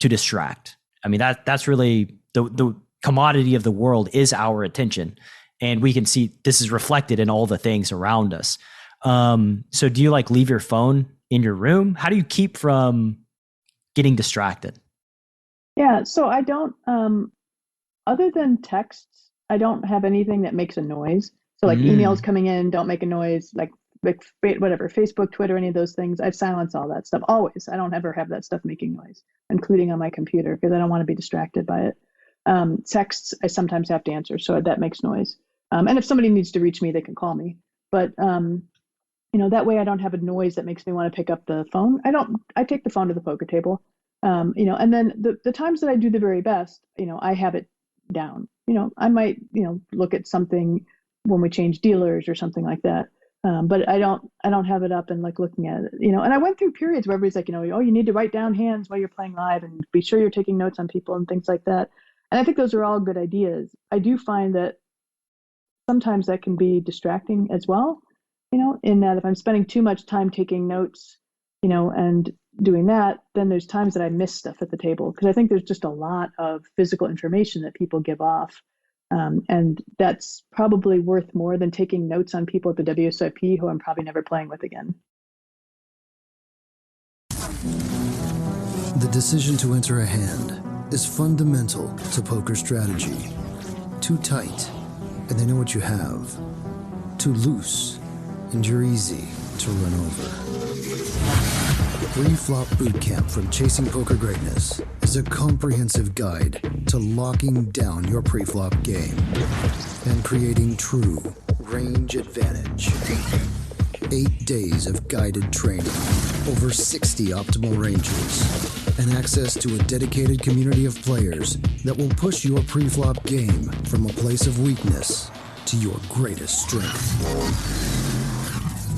to distract. I mean, that's really the commodity of the world is our attention. And we can see this is reflected in all the things around us. So do you leave your phone in your room? How do you keep from getting distracted? Yeah, so I don't, other than texts, I don't have anything that makes a noise. So emails coming in don't make a noise, like whatever, Facebook, Twitter, any of those things. I silence all that stuff always. I don't ever have that stuff making noise, including on my computer, because I don't want to be distracted by it. Texts, I sometimes have to answer, so that makes noise. And if somebody needs to reach me, they can call me. But, that way I don't have a noise that makes me want to pick up the phone. I take the phone to the poker table, and then the times that I do the very best, I have it down. I might, look at something when we change dealers or something like that. But I don't have it up and like looking at it, and I went through periods where everybody's like, oh, you need to write down hands while you're playing live and be sure you're taking notes on people and things like that. And I think those are all good ideas. I do find that sometimes that can be distracting as well, in that if I'm spending too much time taking notes, and doing that, then there's times that I miss stuff at the table because I think there's just a lot of physical information that people give off. And that's probably worth more than taking notes on people at the WSOP who I'm probably never playing with again. The decision to enter a hand is fundamental to poker strategy. Too tight, and they know what you have. Too loose, and you're easy to run over. Pre-flop Bootcamp from Chasing Poker Greatness is a comprehensive guide to locking down your pre-flop game and creating true range advantage. 8 days of guided training, over 60 optimal ranges, and access to a dedicated community of players that will push your pre-flop game from a place of weakness to your greatest strength.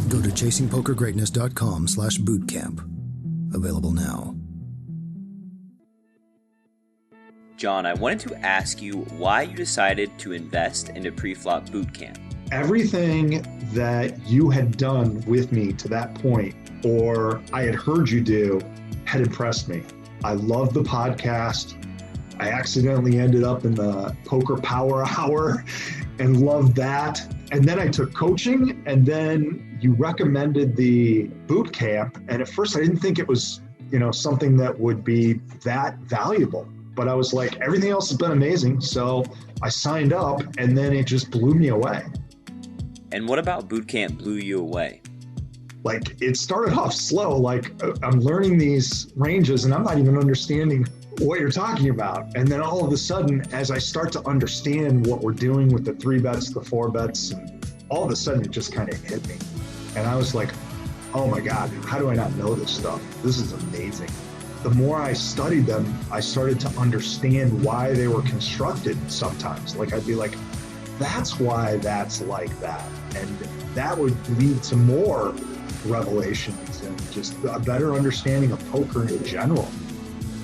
Go to chasingpokergreatness.com/bootcamp. Available now. John, I wanted to ask you why you decided to invest into pre-flop bootcamp. Everything that you had done with me to that point, or I had heard you do, had impressed me. I loved the podcast. I accidentally ended up in the Poker Power Hour and loved that. And then I took coaching, and then you recommended the boot camp. And at first I didn't think it was, something that would be that valuable. But I was like, everything else has been amazing. So I signed up, and then it just blew me away. And what about boot camp blew you away? Like, it started off slow. Like, I'm learning these ranges, and I'm not even understanding what you're talking about. And then all of a sudden, as I start to understand what we're doing with the 3 bets, the 4 bets, and all of a sudden it just kind of hit me. And I was like, oh my God, how do I not know this stuff? This is amazing. The more I studied them, I started to understand why they were constructed sometimes. Like, I'd be like, that's why that's like that. And that would lead to more revelations and just a better understanding of poker in general.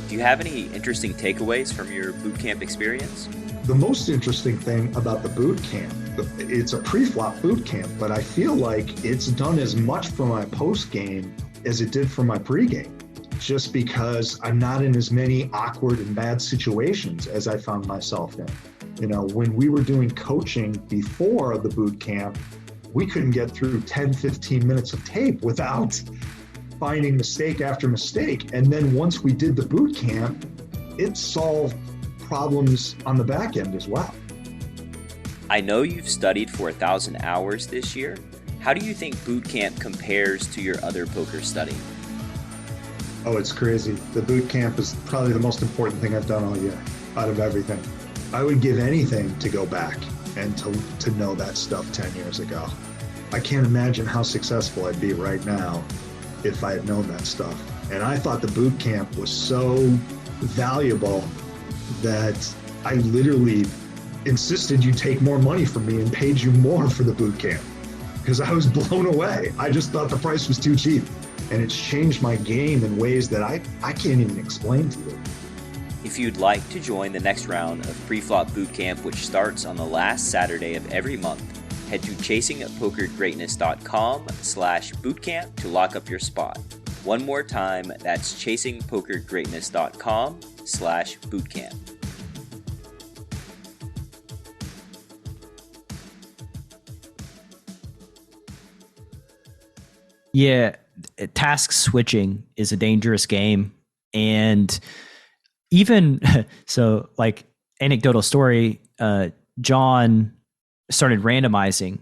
Do you have any interesting takeaways from your boot camp experience? The most interesting thing about the boot camp, it's a pre-flop boot camp, but I feel like it's done as much for my post game as it did for my pre-game, just because I'm not in as many awkward and bad situations as I found myself in. When we were doing coaching before the boot camp, we couldn't get through 10, 15 minutes of tape without finding mistake after mistake. And then once we did the boot camp, it solved problems on the back end as well. I know you've studied for 1,000 hours this year. How do you think boot camp compares to your other poker study? Oh, it's crazy. The boot camp is probably the most important thing I've done all year out of everything. I would give anything to go back and to know that stuff 10 years ago. I can't imagine how successful I'd be right now if I had known that stuff. And I thought the boot camp was so valuable that I literally insisted you take more money from me and paid you more for the boot camp because I was blown away. I just thought the price was too cheap. And it's changed my game in ways that I can't even explain to you. If you'd like to join the next round of pre-flop bootcamp, which starts on the last Saturday of every month, head to chasingpokergreatness.com/bootcamp to lock up your spot. One more time, that's chasingpokergreatness.com/bootcamp. Yeah, task switching is a dangerous game. And even so, like, anecdotal story, John started randomizing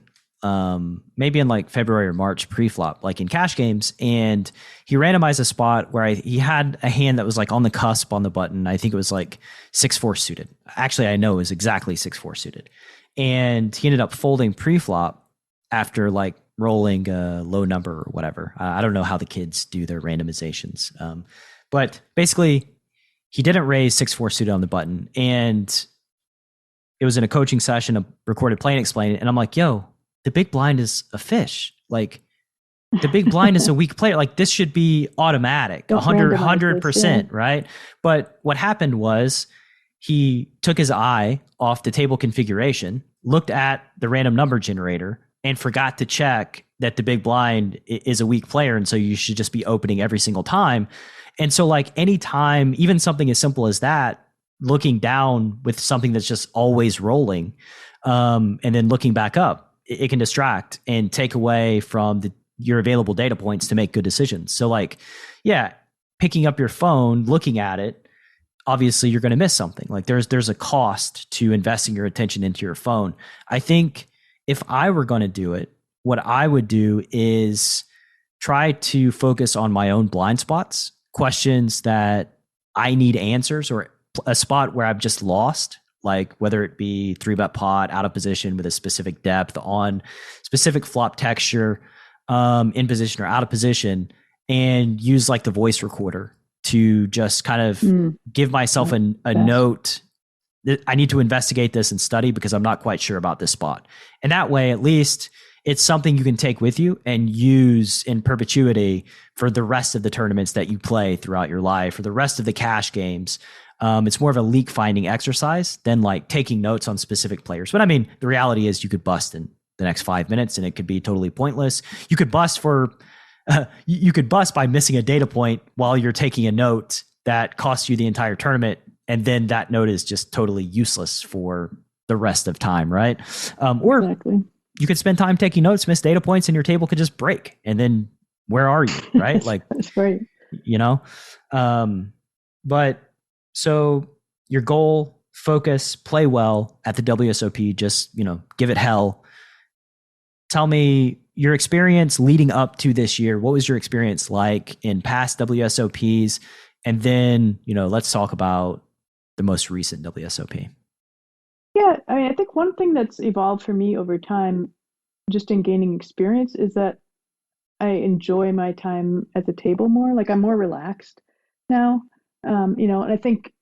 maybe in like February or March pre-flop, like in cash games, and he randomized a spot where he had a hand that was like on the cusp on the button. I think it was like 6-4 suited. Actually, I know it was exactly 6-4 suited, and he ended up folding pre-flop after like rolling a low number or whatever. I don't know how the kids do their randomizations, but basically he didn't raise 6-4 suited on the button, and it was in a coaching session, a recorded play and explain it. And I'm like, yo, the big blind is a fish. Like the big blind is a weak player. Like this should be automatic, Don't 100%, right? But what happened was he took his eye off the table configuration, looked at the random number generator, and forgot to check that the big blind is a weak player. And so you should just be opening every single time. And so like anytime, even something as simple as that, looking down with something that's just always rolling, and then looking back up, it can distract and take away from your available data points to make good decisions. So like, yeah, picking up your phone, looking at it, obviously you're going to miss something. Like there's a cost to investing your attention into your phone. I think if I were going to do it, what I would do is try to focus on my own blind spots, questions that I need answers, or a spot where I've just lost, like whether it be 3-bet pot, out of position with a specific depth, on specific flop texture, in position or out of position, and use like the voice recorder to just kind of give myself a note that I need to investigate this and study because I'm not quite sure about this spot. And that way, at least it's something you can take with you and use in perpetuity for the rest of the tournaments that you play throughout your life, for the rest of the cash games. It's more of a leak finding exercise than like taking notes on specific players. But I mean, the reality is you could bust in the next 5 minutes and it could be totally pointless. You could bust you could bust by missing a data point while you're taking a note that costs you the entire tournament. And then that note is just totally useless for the rest of time. Right. Or exactly. You could spend time taking notes, miss data points, and your table could just break. And then where are you? Right. Like, that's right. You know? But so your goal, focus, play well at the WSOP, just, give it hell. Tell me your experience leading up to this year. What was your experience like in past WSOPs? And then, let's talk about the most recent WSOP. Yeah, I mean, I think one thing that's evolved for me over time, just in gaining experience, is that I enjoy my time at the table more. Like I'm more relaxed now, and I think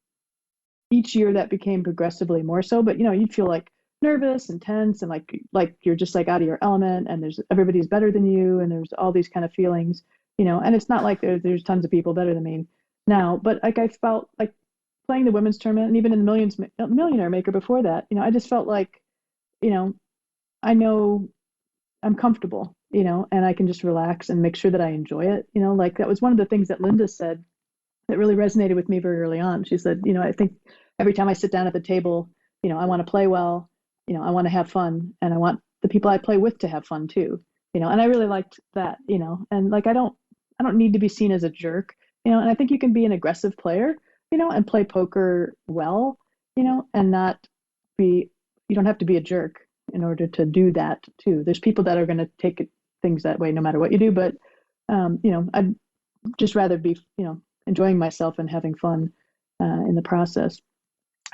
each year that became progressively more so. But you'd feel like nervous and tense and like you're just like out of your element, and everybody's better than you, and there's all these kind of feelings, and it's not like there's tons of people better than me now, but like I felt like playing the women's tournament and even in the Millionaire Maker before that, I just felt like, I know I'm comfortable, and I can just relax and make sure that I enjoy it. Like that was one of the things that Linda said that really resonated with me very early on. She said, I think every time I sit down at the table, I want to play well, I want to have fun, and I want the people I play with to have fun too, and I really liked that, and like I don't need to be seen as a jerk, and I think you can be an aggressive player, and play poker well, and not you don't have to be a jerk in order to do that too. There's people that are going to take things that way no matter what you do, but I'd just rather be, enjoying myself and having fun in the process.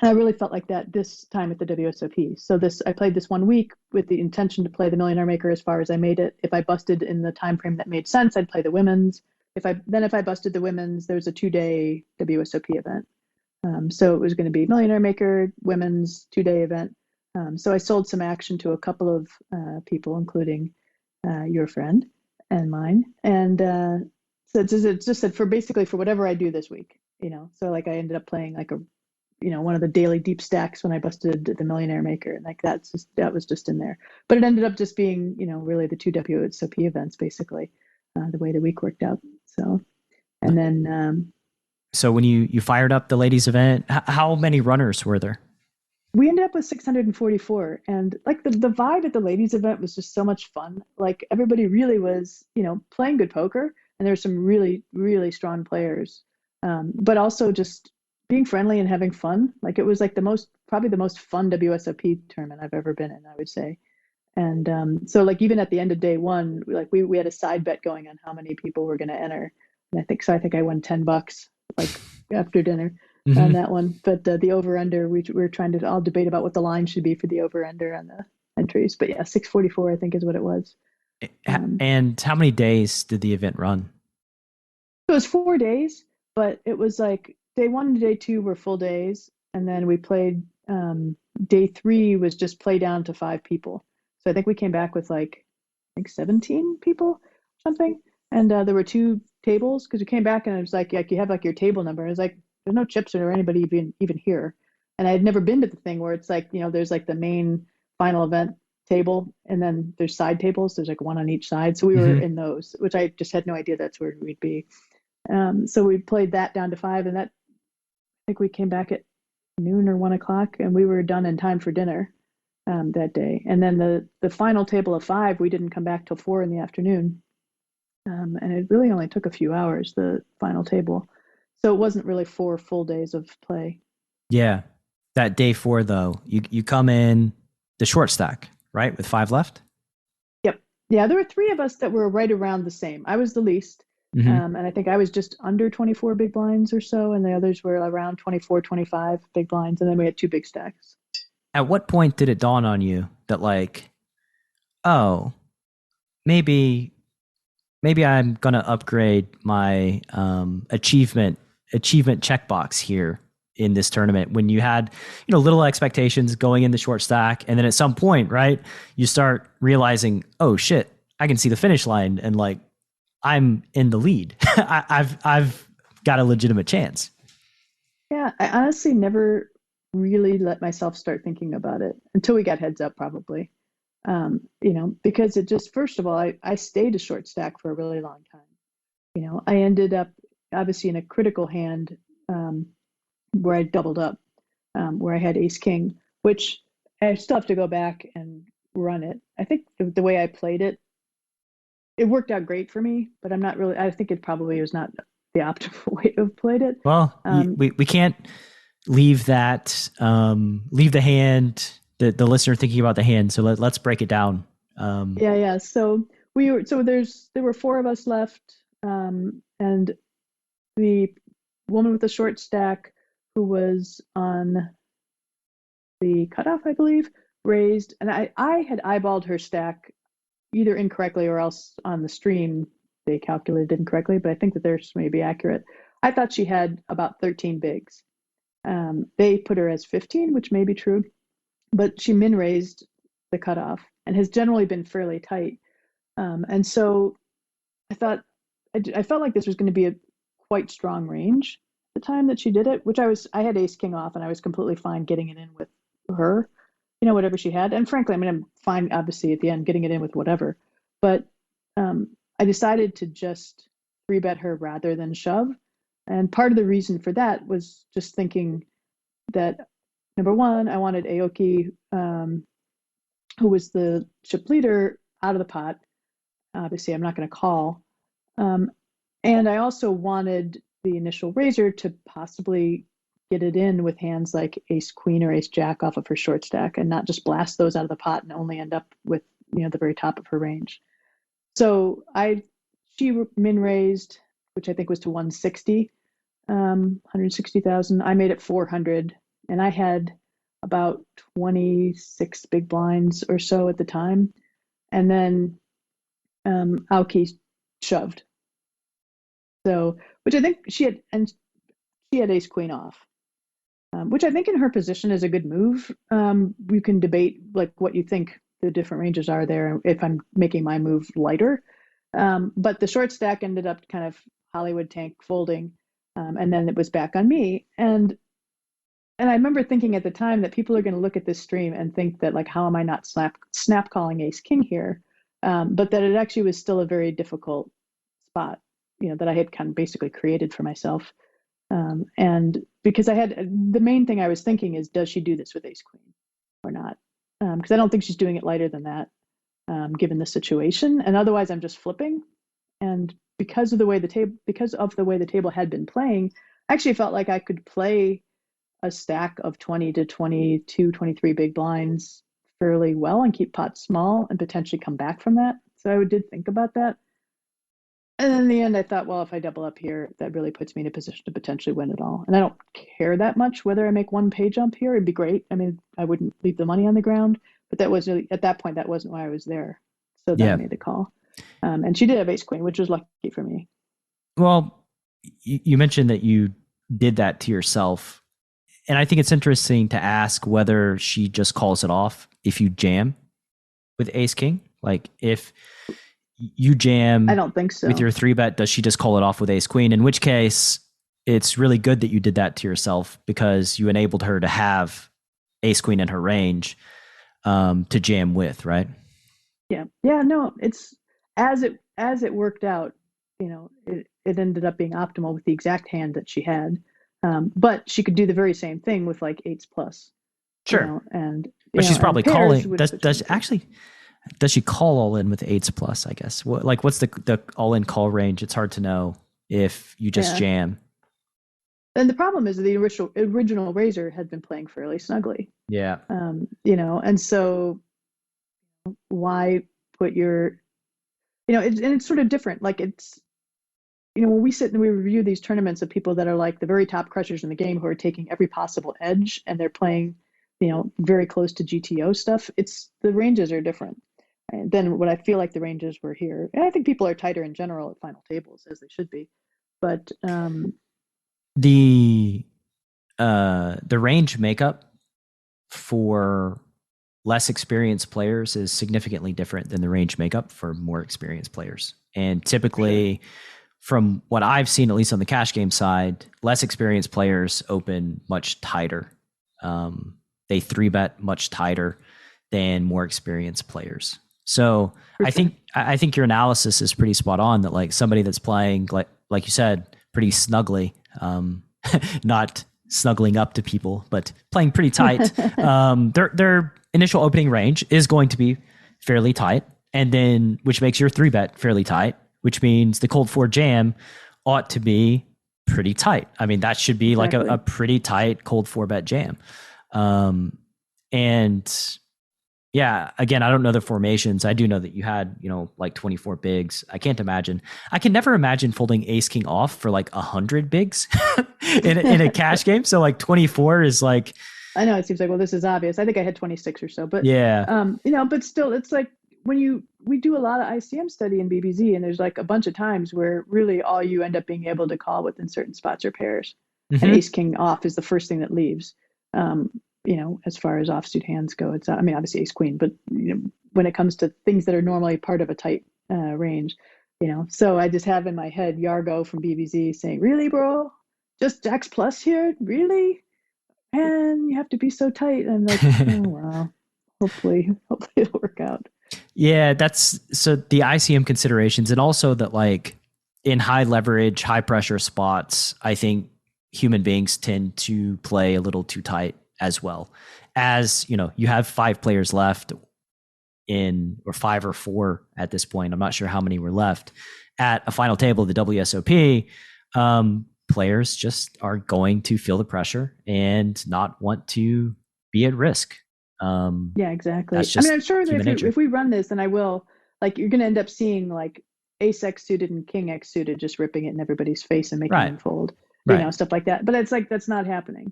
And I really felt like that this time at the WSOP. So I played this 1 week with the intention to play the Millionaire Maker as far as I made it. If I busted in the time frame that made sense, I'd play the women's. If I busted the women's, there's a 2-day WSOP event. So it was going to be Millionaire Maker, women's 2-day event. So I sold some action to a couple of people, including your friend and mine. And so it's just said for whatever I do this week, so like I ended up playing like one of the daily deep stacks when I busted the Millionaire Maker, and like that was just in there. But it ended up just being, really the 2 WSOP events, basically, the way the week worked out. So, and then. So when you fired up the ladies event, how many runners were there? We ended up with 644, and like the vibe at the ladies event was just so much fun. Like everybody really was, playing good poker, and there were some really, really strong players, but also just being friendly and having fun. Like it was like probably the most fun WSOP tournament I've ever been in, I would say. And so like even at the end of day one, like we had a side bet going on how many people were going to enter, and I think I won $10 like after dinner. On that one, but the over under, we were trying to all debate about what the line should be for the over under on the entries. But yeah, 644 I think is what it was. And how many days did the event run? It was 4 days, but it was like day 1 and day 2 were full days, and then we played day 3 was just play down to 5 people. So I think we came back with like, I think 17 people, something. And there were 2 tables because we came back and it was like you have like your table number. It was like, there's no chips or anybody even here. And I had never been to the thing where it's like, there's like the main final event table and then there's side tables. There's like one on each side. So we were in those, which I just had no idea that's where we'd be. So we played that down to 5 and that, I think we came back at noon or 1 o'clock and we were done in time for dinner that day. And then the final table of 5, we didn't come back till 4 in the afternoon. And it really only took a few hours, the final table. So it wasn't really 4 full days of play. Yeah. That day 4, though, you come in the short stack, right? With 5 left? Yep. Yeah, there were 3 of us that were right around the same. I was the least. And I think I was just under 24 big blinds or so. And the others were around 24, 25 big blinds. And then we had 2 big stacks. At what point did it dawn on you that like, oh, maybe I'm going to upgrade my achievement checkbox here in this tournament, when you had, little expectations going in the short stack. And then at some point, right, you start realizing, oh shit, I can see the finish line and like, I'm in the lead. I've got a legitimate chance. Yeah, I honestly never really let myself start thinking about it until we got heads up, probably. Because it just, first of all, I stayed a short stack for a really long time. I ended up obviously in a critical hand where I doubled up, where I had ace king, which I still have to go back and run it. I think the way I played it, it worked out great for me, but I think it probably was not the optimal way to have played it. Well, we can't leave that, leave the hand, the listener thinking about the hand. So let's break it down. Yeah. So there were 4 of us left. And the woman with the short stack who was on the cutoff, I believe, raised, and I had eyeballed her stack either incorrectly or else on the stream they calculated incorrectly, but I think that theirs may be accurate. I thought she had about 13 bigs. They put her as 15, which may be true, but she min raised the cutoff and has generally been fairly tight. And so I thought, I felt like this was going to be a quite strong range the time that she did it, which I had ace king off and I was completely fine getting it in with her, whatever she had. And frankly, I'm fine, obviously, at the end, getting it in with whatever. But I decided to just 3-bet her rather than shove. And part of the reason for that was just thinking that, number one, I wanted Aoki, who was the chip leader, out of the pot. Obviously, I'm not going to call. And I also wanted the initial raiser to possibly get it in with hands like ace queen or ace jack off of her short stack and not just blast those out of the pot and only end up with the very top of her range. So she min raised, which I think was to 160, 160,000. I made it 400, and I had about 26 big blinds or so at the time. And then Aoki shoved. So, which I think she had ace queen off, which I think in her position is a good move. You can debate like what you think the different ranges are there if I'm making my move lighter. But the short stack ended up kind of Hollywood tank folding, and then it was back on me. And I remember thinking at the time that people are going to look at this stream and think that like, how am I not snap calling ace king here? But that it actually was still a very difficult spot, that I had kind of basically created for myself. And because the main thing I was thinking is, does she do this with ace queen or not? Because I don't think she's doing it lighter than that, given the situation. And otherwise I'm just flipping. And because of the way the table had been playing, I actually felt like I could play a stack of 20 to 22, 23 big blinds fairly well and keep pots small and potentially come back from that. So I did think about that. And in the end, I thought, well, if I double up here, that really puts me in a position to potentially win it all. And I don't care that much whether I make one pay jump here. It'd be great. I mean, I wouldn't leave the money on the ground, but that was really, at that point, that wasn't why I was there. So then I made the call. And she did have ace queen, which was lucky for me. Well, you mentioned that you did that to yourself. and I think it's interesting to ask whether she just calls it off if you jam with ace king. Like if you jam, I don't think so. With your 3-bet, does she just call it off with ace queen? In which case, it's really good that you did that to yourself because you enabled her to have ace queen in her range to jam with, right? Yeah. No, it's as it worked out. It ended up being optimal with the exact hand that she had. But she could do the very same thing with like eights plus. Sure. But she's probably calling. Does she call all in with eights plus? I guess. What's the all in call range? It's hard to know if you just jam. And the problem is the original Razor had been playing fairly snugly. Yeah. And so why put your, it's sort of different. Like it's, when we sit and we review these tournaments of people that are like the very top crushers in the game who are taking every possible edge and they're playing, very close to GTO stuff. The ranges are different than what I feel like the ranges were here. And I think people are tighter in general at final tables as they should be. But the range makeup for less experienced players is significantly different than the range makeup for more experienced players. And typically, from what I've seen, at least on the cash game side, less experienced players open much tighter. They 3-bet much tighter than more experienced players. So I think your analysis is pretty spot on. That like somebody that's playing like you said, pretty snugly, not snuggling up to people, but playing pretty tight. Their initial opening range is going to be fairly tight, and then which makes your 3-bet fairly tight, which means the cold 4 jam ought to be pretty tight. I mean, that should be like a pretty tight cold 4-bet jam. And yeah, again, I don't know the formations. I do know that you had, like 24 bigs. I can never imagine folding ace king off for like 100 bigs in a cash game. So like 24 is like, I know it seems like, well, this is obvious. I think I had 26 or so, but yeah, but still it's like when we do a lot of ICM study in BBZ, and there's like a bunch of times where really all you end up being able to call within certain spots are pairs. Mm-hmm. And ace king off is the first thing that leaves. As far as offsuit hands go, it's obviously ace queen, but when it comes to things that are normally part of a tight range, so I just have in my head Yargo from BBZ saying, "Really, bro? Just jacks plus here? Really? And you have to be so tight." And like, oh wow, hopefully it'll work out. Yeah, that's so the ICM considerations, and also that like in high leverage, high pressure spots, I think human beings tend to play a little too tight as well. As you have 5 players left or 5 or 4 at this point. I'm not sure how many were left at a final table of the WSOP. Players just are going to feel the pressure and not want to be at risk. Yeah, exactly. I'm sure that if we run this, and I will, like, you're going to end up seeing like ace X suited and king X suited just ripping it in everybody's face and making them fold, stuff like that. But it's like that's not happening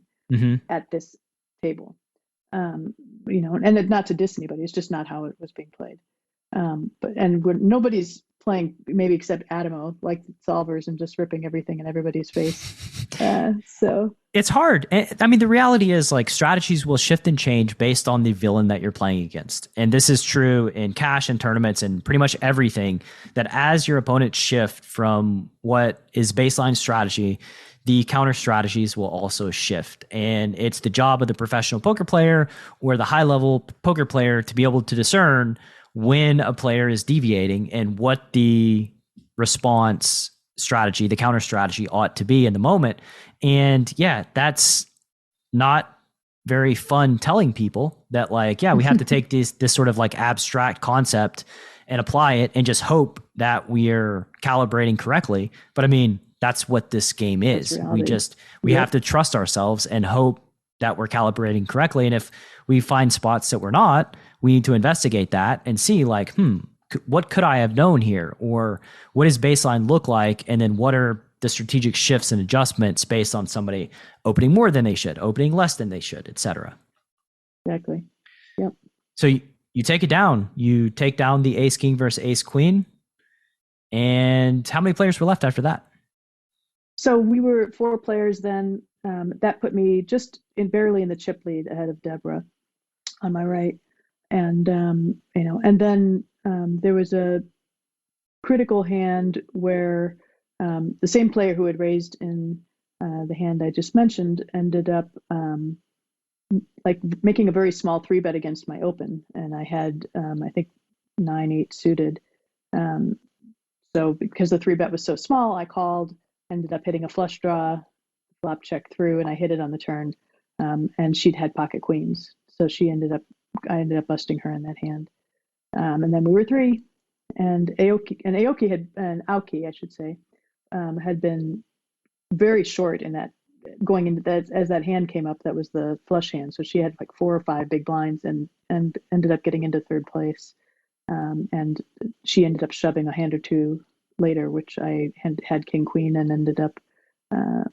at this table, and not to diss anybody. It's just not how it was being played. Nobody's playing, maybe except Adamo, like solvers and just ripping everything in everybody's face. So it's hard. I mean, the reality is like strategies will shift and change based on the villain that you're playing against. And this is true in cash and tournaments and pretty much everything, that as your opponents shift from what is baseline strategy, the counter strategies will also shift. And it's the job of the professional poker player or the high level poker player to be able to discern when a player is deviating and what the response strategy, the counter strategy ought to be in the moment. And yeah, that's not very fun telling people that like, yeah, we have to take this sort of like abstract concept and apply it and just hope that we're calibrating correctly. But I mean, that's what this game is. We have to trust ourselves and hope that we're calibrating correctly. And if we find spots that we're not, we need to investigate that and see like, what could I have known here? Or what does baseline look like? And then what are the strategic shifts and adjustments based on somebody opening more than they should, opening less than they should, et cetera. Exactly. Yep. So you take it down. You take down the ace king versus ace queen. And how many players were left after that? So we were 4 players then. that put me just barely in the chip lead ahead of Deborah on my right. And and then there was a critical hand where the same player who had raised in the hand I just mentioned ended up like making a very small 3-bet against my open, and I had I think 9-8 suited. So because the 3-bet was so small, I called, ended up hitting a flush draw, flop check through, and I hit it on the turn. And she'd had pocket queens, so I ended up busting her in that hand. And then we were 3, and Aoki, I should say, had been very short in that, going into that, as that hand came up. That was the flush hand, so she had like 4 or 5 big blinds, and ended up getting into 3rd place. And she ended up shoving a hand or 2 later, which I had king queen and ended up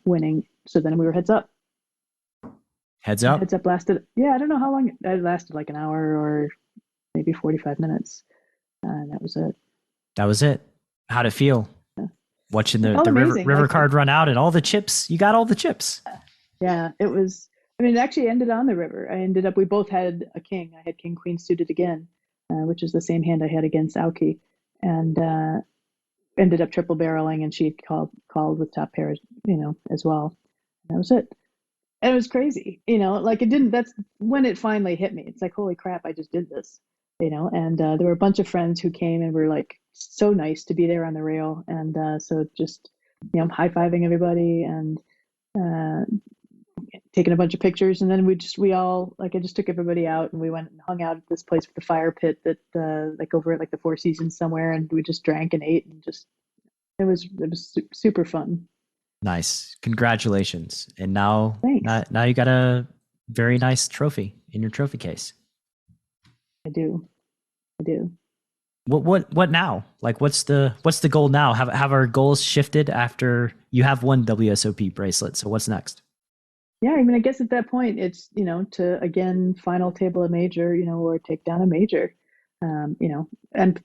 winning. So then we were heads up. Heads up. Heads up lasted. Yeah, I don't know how long it lasted. Like an hour or maybe 45 minutes. And that was it. That was it. How'd it feel? Yeah. Watching the river card run out and all the chips. You got all the chips. Yeah, it was. I mean, it actually ended on the river. We both had a king. I had king queen suited again, which is the same hand I had against Aoki, and ended up triple barreling, and she called with top pairs, as well. And that was it. And it was crazy, like that's when it finally hit me. It's like, holy crap, I just did this, and there were a bunch of friends who came and were like so nice to be there on the rail. And so just, high-fiving everybody and taking a bunch of pictures. And then I just took everybody out and we went and hung out at this place with the fire pit that like over at like the Four Seasons somewhere. And we just drank and ate and it was super fun. Nice. Congratulations. And now you got a very nice trophy in your trophy case. I do. What now? Like what's the goal now? Have our goals shifted after you have one WSOP bracelet? So what's next? Yeah, I mean, I guess at that point it's, to again final table a major, or take down a major. And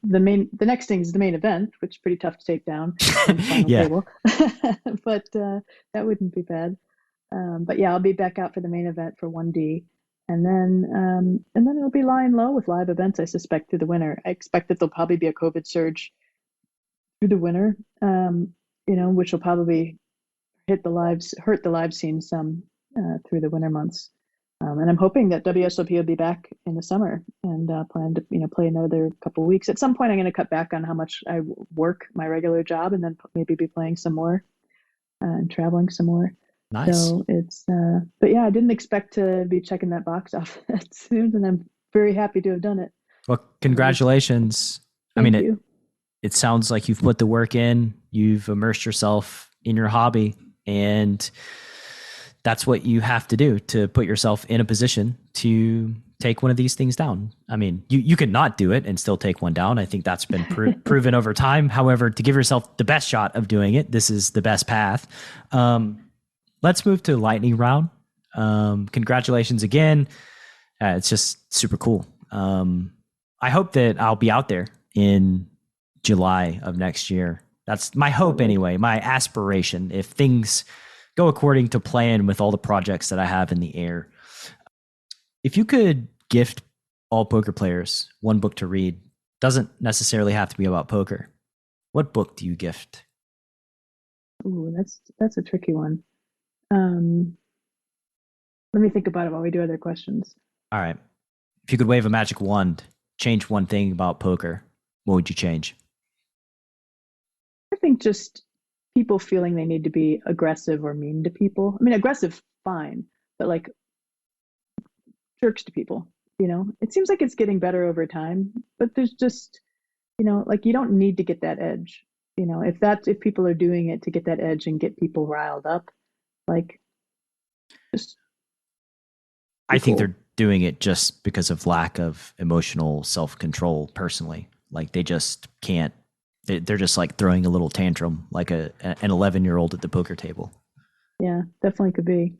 the next thing is the main event, which is pretty tough to take down on the final table. But that wouldn't be bad. But yeah, I'll be back out for the main event for 1D, and then it'll be lying low with live events, I suspect, through the winter. I expect that there'll probably be a COVID surge through the winter, which will probably hurt the live scene some through the winter months. And I'm hoping that WSOP will be back in the summer, and plan to play another couple weeks. At some point, I'm going to cut back on how much I work my regular job, and then maybe be playing some more and traveling some more. Nice. So it's, but yeah, I didn't expect to be checking that box off that soon, and I'm very happy to have done it. Well, congratulations. Thank you. It sounds like you've put the work in, you've immersed yourself in your hobby, and that's what you have to do to put yourself in a position to take one of these things down. I mean, you could not do it and still take one down. I think that's been proven over time. However, to give yourself the best shot of doing it, this is the best path. Let's move to lightning round. Congratulations again. It's just super cool. I hope that I'll be out there in July of next year. That's my hope anyway, my aspiration. If things go according to plan with all the projects that I have in the air. If you could gift all poker players one book to read, doesn't necessarily have to be about poker, what book do you gift? Ooh, that's a tricky one. Let me think about it while we do other questions. All right. If you could wave a magic wand, change one thing about poker, what would you change? I think just people feeling they need to be aggressive or mean to people. I mean, aggressive, fine, but like jerks to people, it seems like it's getting better over time, but there's just, like you don't need to get that edge. If people are doing it to get that edge and get people riled up, like just. I think they're doing it just because of lack of emotional self-control personally. Like they just can't. They're just like throwing a little tantrum like an 11-year-old at the poker table. Yeah, definitely could be.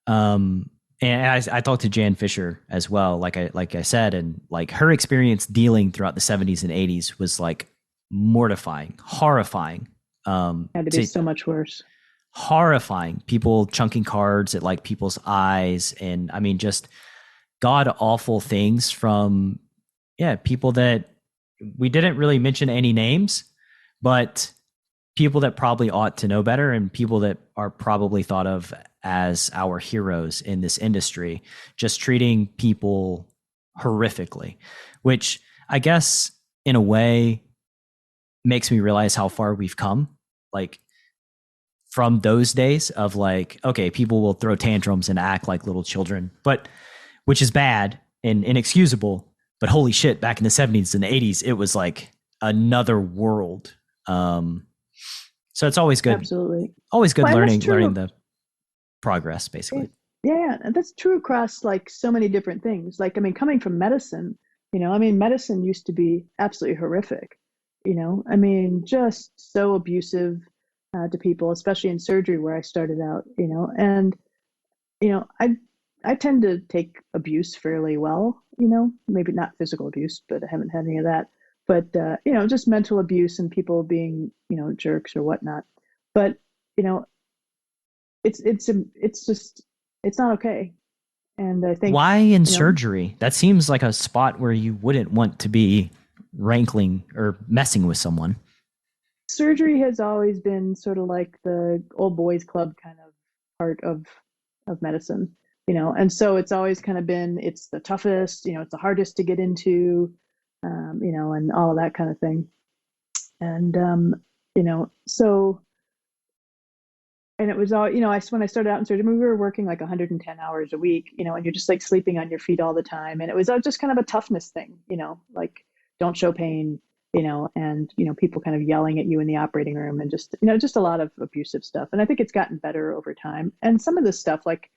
And I talked to Jan Fisher as well, like I said, and like her experience dealing throughout the 70s and 80s was like mortifying, horrifying. Had to be so much worse. horrifying. People chunking cards at like people's eyes, and I mean, just god awful things from people that we didn't really mention any names, but people that probably ought to know better, and people that are probably thought of as our heroes in this industry, just treating people horrifically, which I guess in a way makes me realize how far we've come. Like from those days of like, okay, people will throw tantrums and act like little children, but which is bad and inexcusable. But holy shit, back in the 70s and the 80s, it was like another world. So it's always good. Absolutely. Always good learning the progress, basically. Yeah, and that's true across like so many different things. Like, I mean, coming from medicine, medicine used to be absolutely horrific. I mean, just so abusive to people, especially in surgery where I started out. And I tend to take abuse fairly well. Maybe not physical abuse, but I haven't had any of that. But just mental abuse and people being jerks or whatnot. But it's not okay. And I think, why in surgery? That seems like a spot where you wouldn't want to be rankling or messing with someone. Surgery has always been sort of like the old boys club kind of part of medicine, and so it's always kind of been, it's the toughest, it's the hardest to get into, and all of that kind of thing. And, so, and it was all, when I started out in surgery, we were working like 110 hours a week, and you're just like sleeping on your feet all the time. And it was just kind of a toughness thing, like don't show pain, and, people kind of yelling at you in the operating room, and just, just a lot of abusive stuff. And I think it's gotten better over time. And some of this stuff, like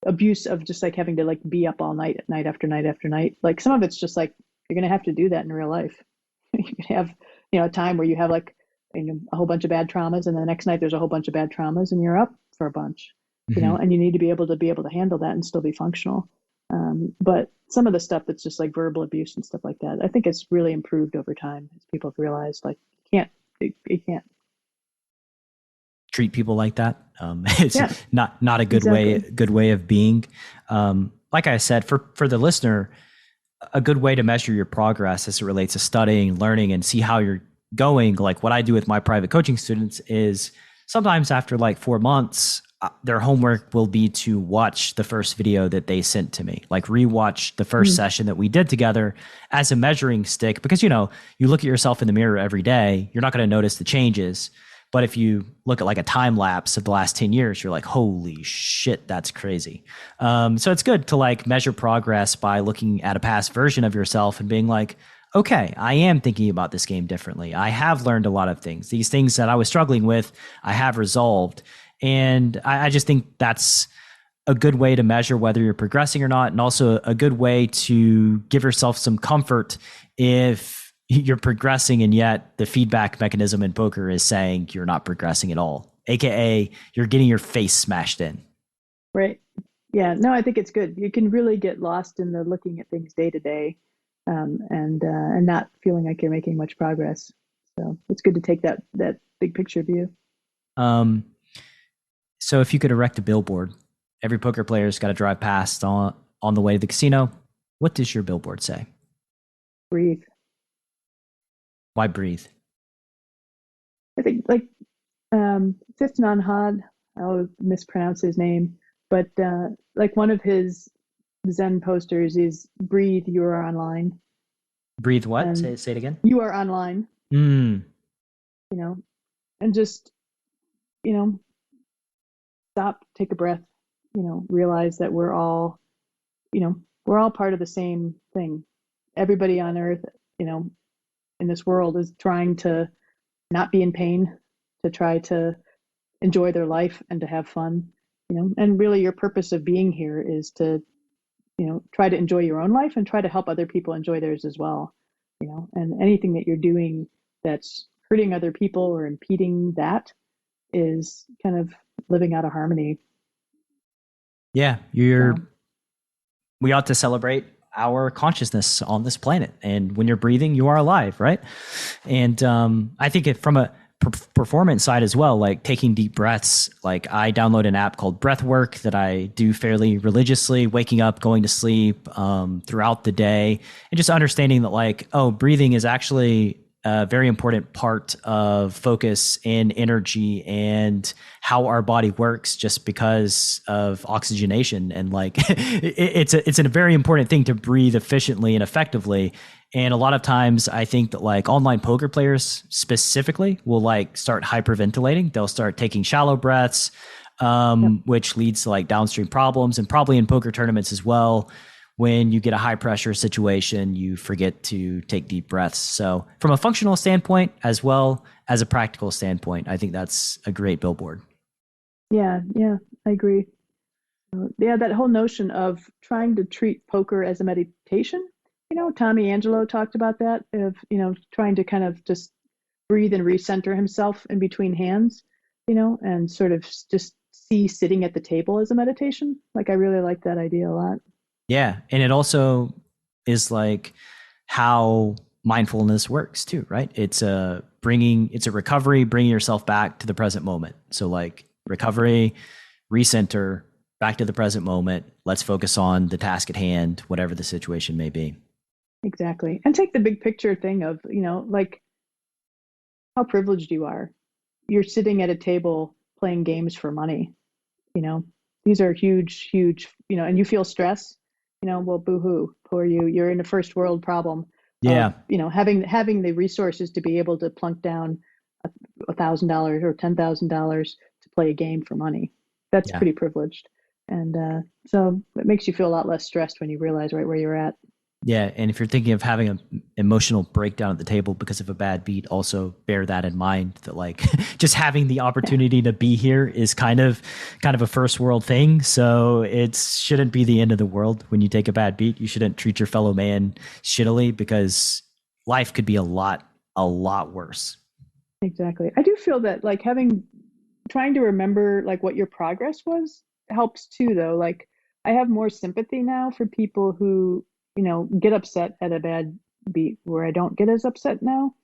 abuse of just like having to like be up all night, night after night after night, like some of it's just like, you're going to have to do that in real life. You can have, a time where you have like, a whole bunch of bad traumas, and the next night there's a whole bunch of bad traumas, and you're up for a bunch, and you need to be able to handle that and still be functional. But some of the stuff that's just like verbal abuse and stuff like that, I think it's really improved over time as people have realized like you can't treat people like that. It's not a good way of being. Like I said, for the listener, a good way to measure your progress as it relates to studying, learning, and see how you're going. Like what I do with my private coaching students is sometimes after like 4 months, their homework will be to watch the first video that they sent to me, like rewatch the first session that we did together as a measuring stick, because, you look at yourself in the mirror every day, you're not going to notice the changes. But if you look at like a time lapse of the last 10 years, you're like, holy shit, that's crazy. So it's good to like measure progress by looking at a past version of yourself and being like, okay, I am thinking about this game differently. I have learned a lot of things. These things that I was struggling with, I have resolved. And I just think that's a good way to measure whether you're progressing or not. And also a good way to give yourself some comfort if you're progressing and yet the feedback mechanism in poker is saying you're not progressing at all, AKA you're getting your face smashed in. Right. Yeah, no, I think it's good. You can really get lost in the looking at things day to day, and not feeling like you're making much progress. So it's good to take that big picture view. So if you could erect a billboard, every poker player's got to drive past on the way to the casino. What does your billboard say? Breathe. Why breathe? I think like Fifth Non-Had, I'll mispronounce his name, but like one of his Zen posters is breathe, you are online. Breathe what? Say it again. You are online. And just, stop, take a breath, realize that we're all part of the same thing. Everybody on earth, in this world is trying to not be in pain, to try to enjoy their life and to have fun, and really your purpose of being here is to, try to enjoy your own life and try to help other people enjoy theirs as well, and anything that you're doing that's hurting other people or impeding that is kind of living out of harmony. Yeah, we ought to celebrate our consciousness on this planet, and when you're breathing, you are alive, right? And I think from a performance side as well, like taking deep breaths. Like I download an app called Breathwork that I do fairly religiously, waking up, going to sleep, throughout the day, and just understanding that like, oh, breathing is actually a very important part of focus and energy and how our body works, just because of oxygenation. And like it's a very important thing to breathe efficiently and effectively. And a lot of times I think that like online poker players specifically will like start hyperventilating. They'll start taking shallow breaths, which leads to like downstream problems, and probably in poker tournaments as well. When you get a high pressure situation, you forget to take deep breaths. So from a functional standpoint, as well as a practical standpoint, I think that's a great billboard. Yeah, I agree. That whole notion of trying to treat poker as a meditation, Tommy Angelo talked about that, of, trying to kind of just breathe and recenter himself in between hands, and sort of just see sitting at the table as a meditation. Like, I really like that idea a lot. Yeah. And it also is like how mindfulness works too, right? It's a recovery, bringing yourself back to the present moment. So like recovery, recenter, back to the present moment. Let's focus on the task at hand, whatever the situation may be. Exactly. And take the big picture thing of, like how privileged you are. You're sitting at a table playing games for money. These are huge, and you feel stress. Well, boo-hoo, poor you. You're in a first world problem. Yeah. Having the resources to be able to plunk down $1,000 or $10,000 to play a game for money. That's pretty privileged. And so it makes you feel a lot less stressed when you realize right where you're at. Yeah. And if you're thinking of having an emotional breakdown at the table because of a bad beat, also bear that in mind, that like just having the opportunity to be here is kind of a first world thing. So it shouldn't be the end of the world when you take a bad beat. You shouldn't treat your fellow man shittily, because life could be a lot worse. Exactly. I do feel that like trying to remember like what your progress was helps too, though. Like I have more sympathy now for people who, get upset at a bad beat, where I don't get as upset now.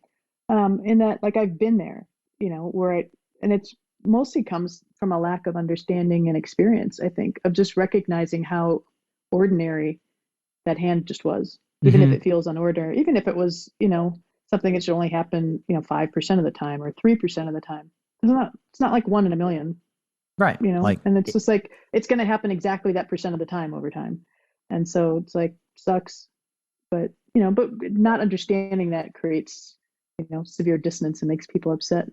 In that, like, I've been there, and it's mostly comes from a lack of understanding and experience, I think, of just recognizing how ordinary that hand just was, even if it feels unordinary, even if it was, something that should only happen, 5% of the time or 3% of the time. It's not like 1 in a million. Right. And it's just like, it's going to happen exactly that percent of the time over time. And so it's like, sucks, but not understanding that creates, severe dissonance and makes people upset.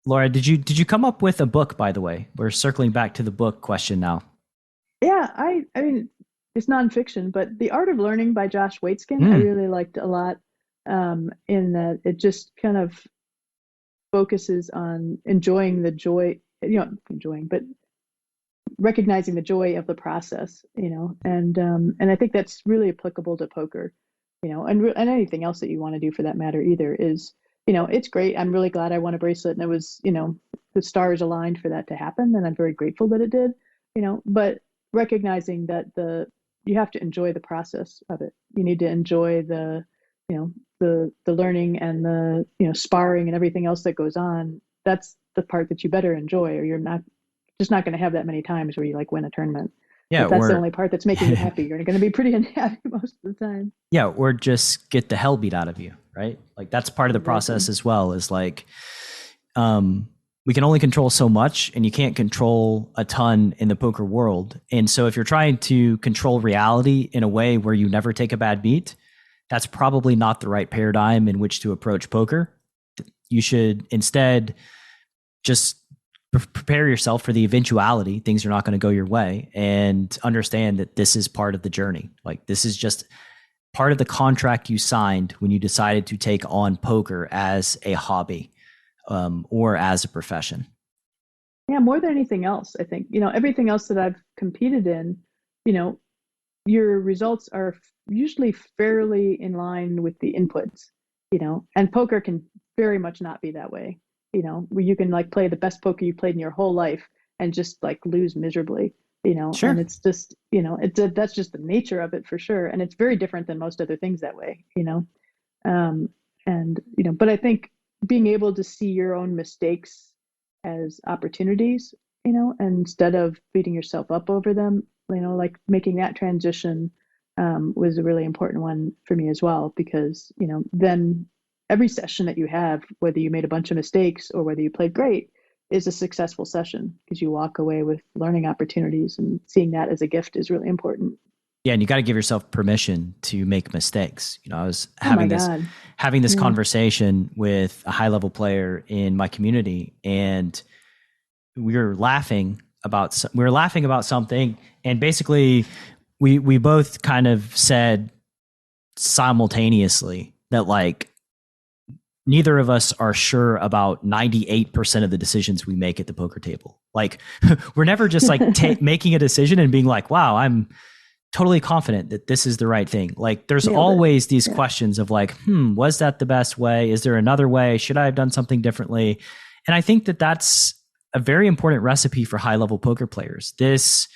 Laura, did you come up with a book, by the way? We're circling back to the book question now. Yeah, I mean, it's nonfiction, but The Art of Learning by Josh Waitzkin, I really liked a lot, in that it just kind of focuses on enjoying the joy, but recognizing the joy of the process, and I think that's really applicable to poker, and anything else that you want to do for that matter either is, it's great. I'm really glad I won a bracelet, and it was, the stars aligned for that to happen, and I'm very grateful that it did, but recognizing that you have to enjoy the process of it. You need to enjoy the learning and the, sparring and everything else that goes on. That's the part that you better enjoy, or you're not going to have that many times where you like win a tournament. Yeah, if that's the only part that's making you happy, you're going to be pretty unhappy most of the time. Yeah, or just get the hell beat out of you, right? Like that's part of the process as well, is like we can only control so much, and you can't control a ton in the poker world. And so if you're trying to control reality in a way where you never take a bad beat, that's probably not the right paradigm in which to approach poker. You should instead just prepare yourself for the eventuality things are not going to go your way, and understand that this is part of the journey. Like this is just part of the contract you signed when you decided to take on poker as a hobby, or as a profession. Yeah, more than anything else, I think, everything else that I've competed in, your results are usually fairly in line with the inputs, and poker can very much not be that way. Where you can like play the best poker you played in your whole life and just like lose miserably, Sure. And it's just, that's just the nature of it for sure. And it's very different than most other things that way, but I think being able to see your own mistakes as opportunities, instead of beating yourself up over them, like making that transition was a really important one for me as well, because, then every session that you have, whether you made a bunch of mistakes or whether you played great, is a successful session, because you walk away with learning opportunities, and seeing that as a gift is really important. Yeah, and you got to give yourself permission to make mistakes. I was having this conversation with a high-level player in my community, and we were laughing about something, and basically we both kind of said simultaneously that, like, neither of us are sure about 98% of the decisions we make at the poker table. Like, we're never just like making a decision and being like, wow, I'm totally confident that this is the right thing. Like, there's always these questions of like, was that the best way? Is there another way? Should I have done something differently? And I think that that's a very important recipe for high-level poker players. This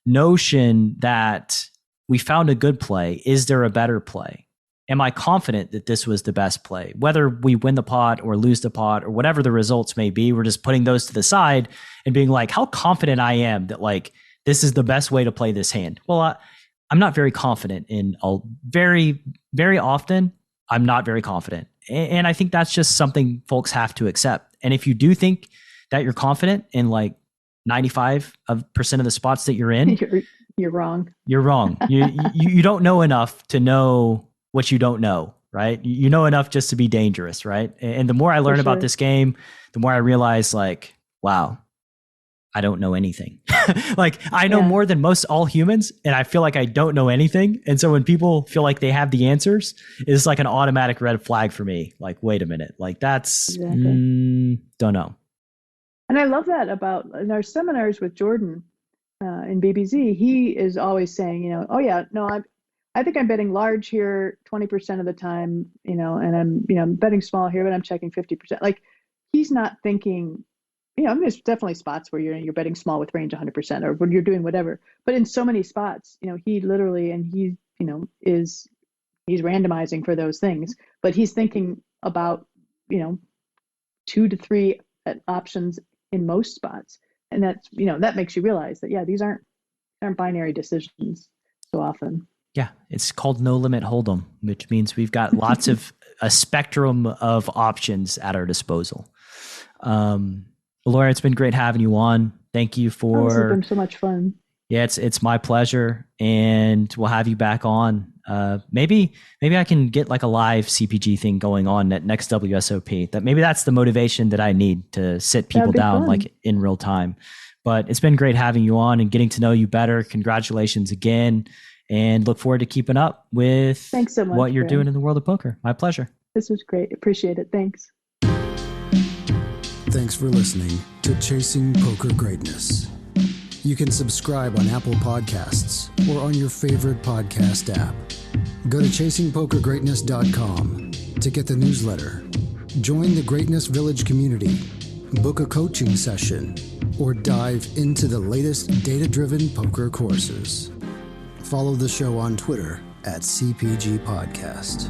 notion that we found a good play. Is there a better play? Am I confident that this was the best play? Whether we win the pot or lose the pot or whatever the results may be, we're just putting those to the side and being like, how confident I am that, like, this is the best way to play this hand. Well, I'm not very confident in very, very often. I'm not very confident. And I think that's just something folks have to accept. And if you do think that you're confident in like 95% of the spots that you're in, you're wrong. You're wrong. You don't know enough to know what you don't know, right? You know enough just to be dangerous, right? And the more I learn about this game, the more I realize, like, wow, I don't know anything. Like, I know more than most all humans, and I feel like I don't know anything. And so when people feel like they have the answers, it's like an automatic red flag for me. Like, wait a minute, like, that's don't know. And I love that about in our seminars with Jordan in BBZ. He is always saying, I think I'm betting large here 20% of the time, and I'm betting small here, but I'm checking 50%. Like, he's not thinking, there's definitely spots where you're betting small with range 100%, or when you're doing whatever. But in so many spots, he literally, and he's randomizing for those things, but he's thinking about, 2 to 3 options in most spots. And that's, that makes you realize that, these aren't binary decisions so often. Yeah, it's called no limit hold'em, which means we've got lots of a spectrum of options at our disposal. Laura, it's been great having you on. Thank you for. This has been so much fun. Yeah, it's my pleasure, and we'll have you back on. Maybe I can get like a live CPG thing going on at next WSOP. That's the motivation that I need to sit people down fun. Like in real time. But it's been great having you on and getting to know you better. Congratulations again. And look forward to keeping up with Thanks so much, what you're doing in the world of poker. My pleasure. This was great. Appreciate it. Thanks. Thanks for listening to Chasing Poker Greatness. You can subscribe on Apple Podcasts or on your favorite podcast app. Go to chasingpokergreatness.com to get the newsletter, join the Greatness Village community, book a coaching session, or dive into the latest data-driven poker courses. Follow the show on Twitter @CPG Podcast.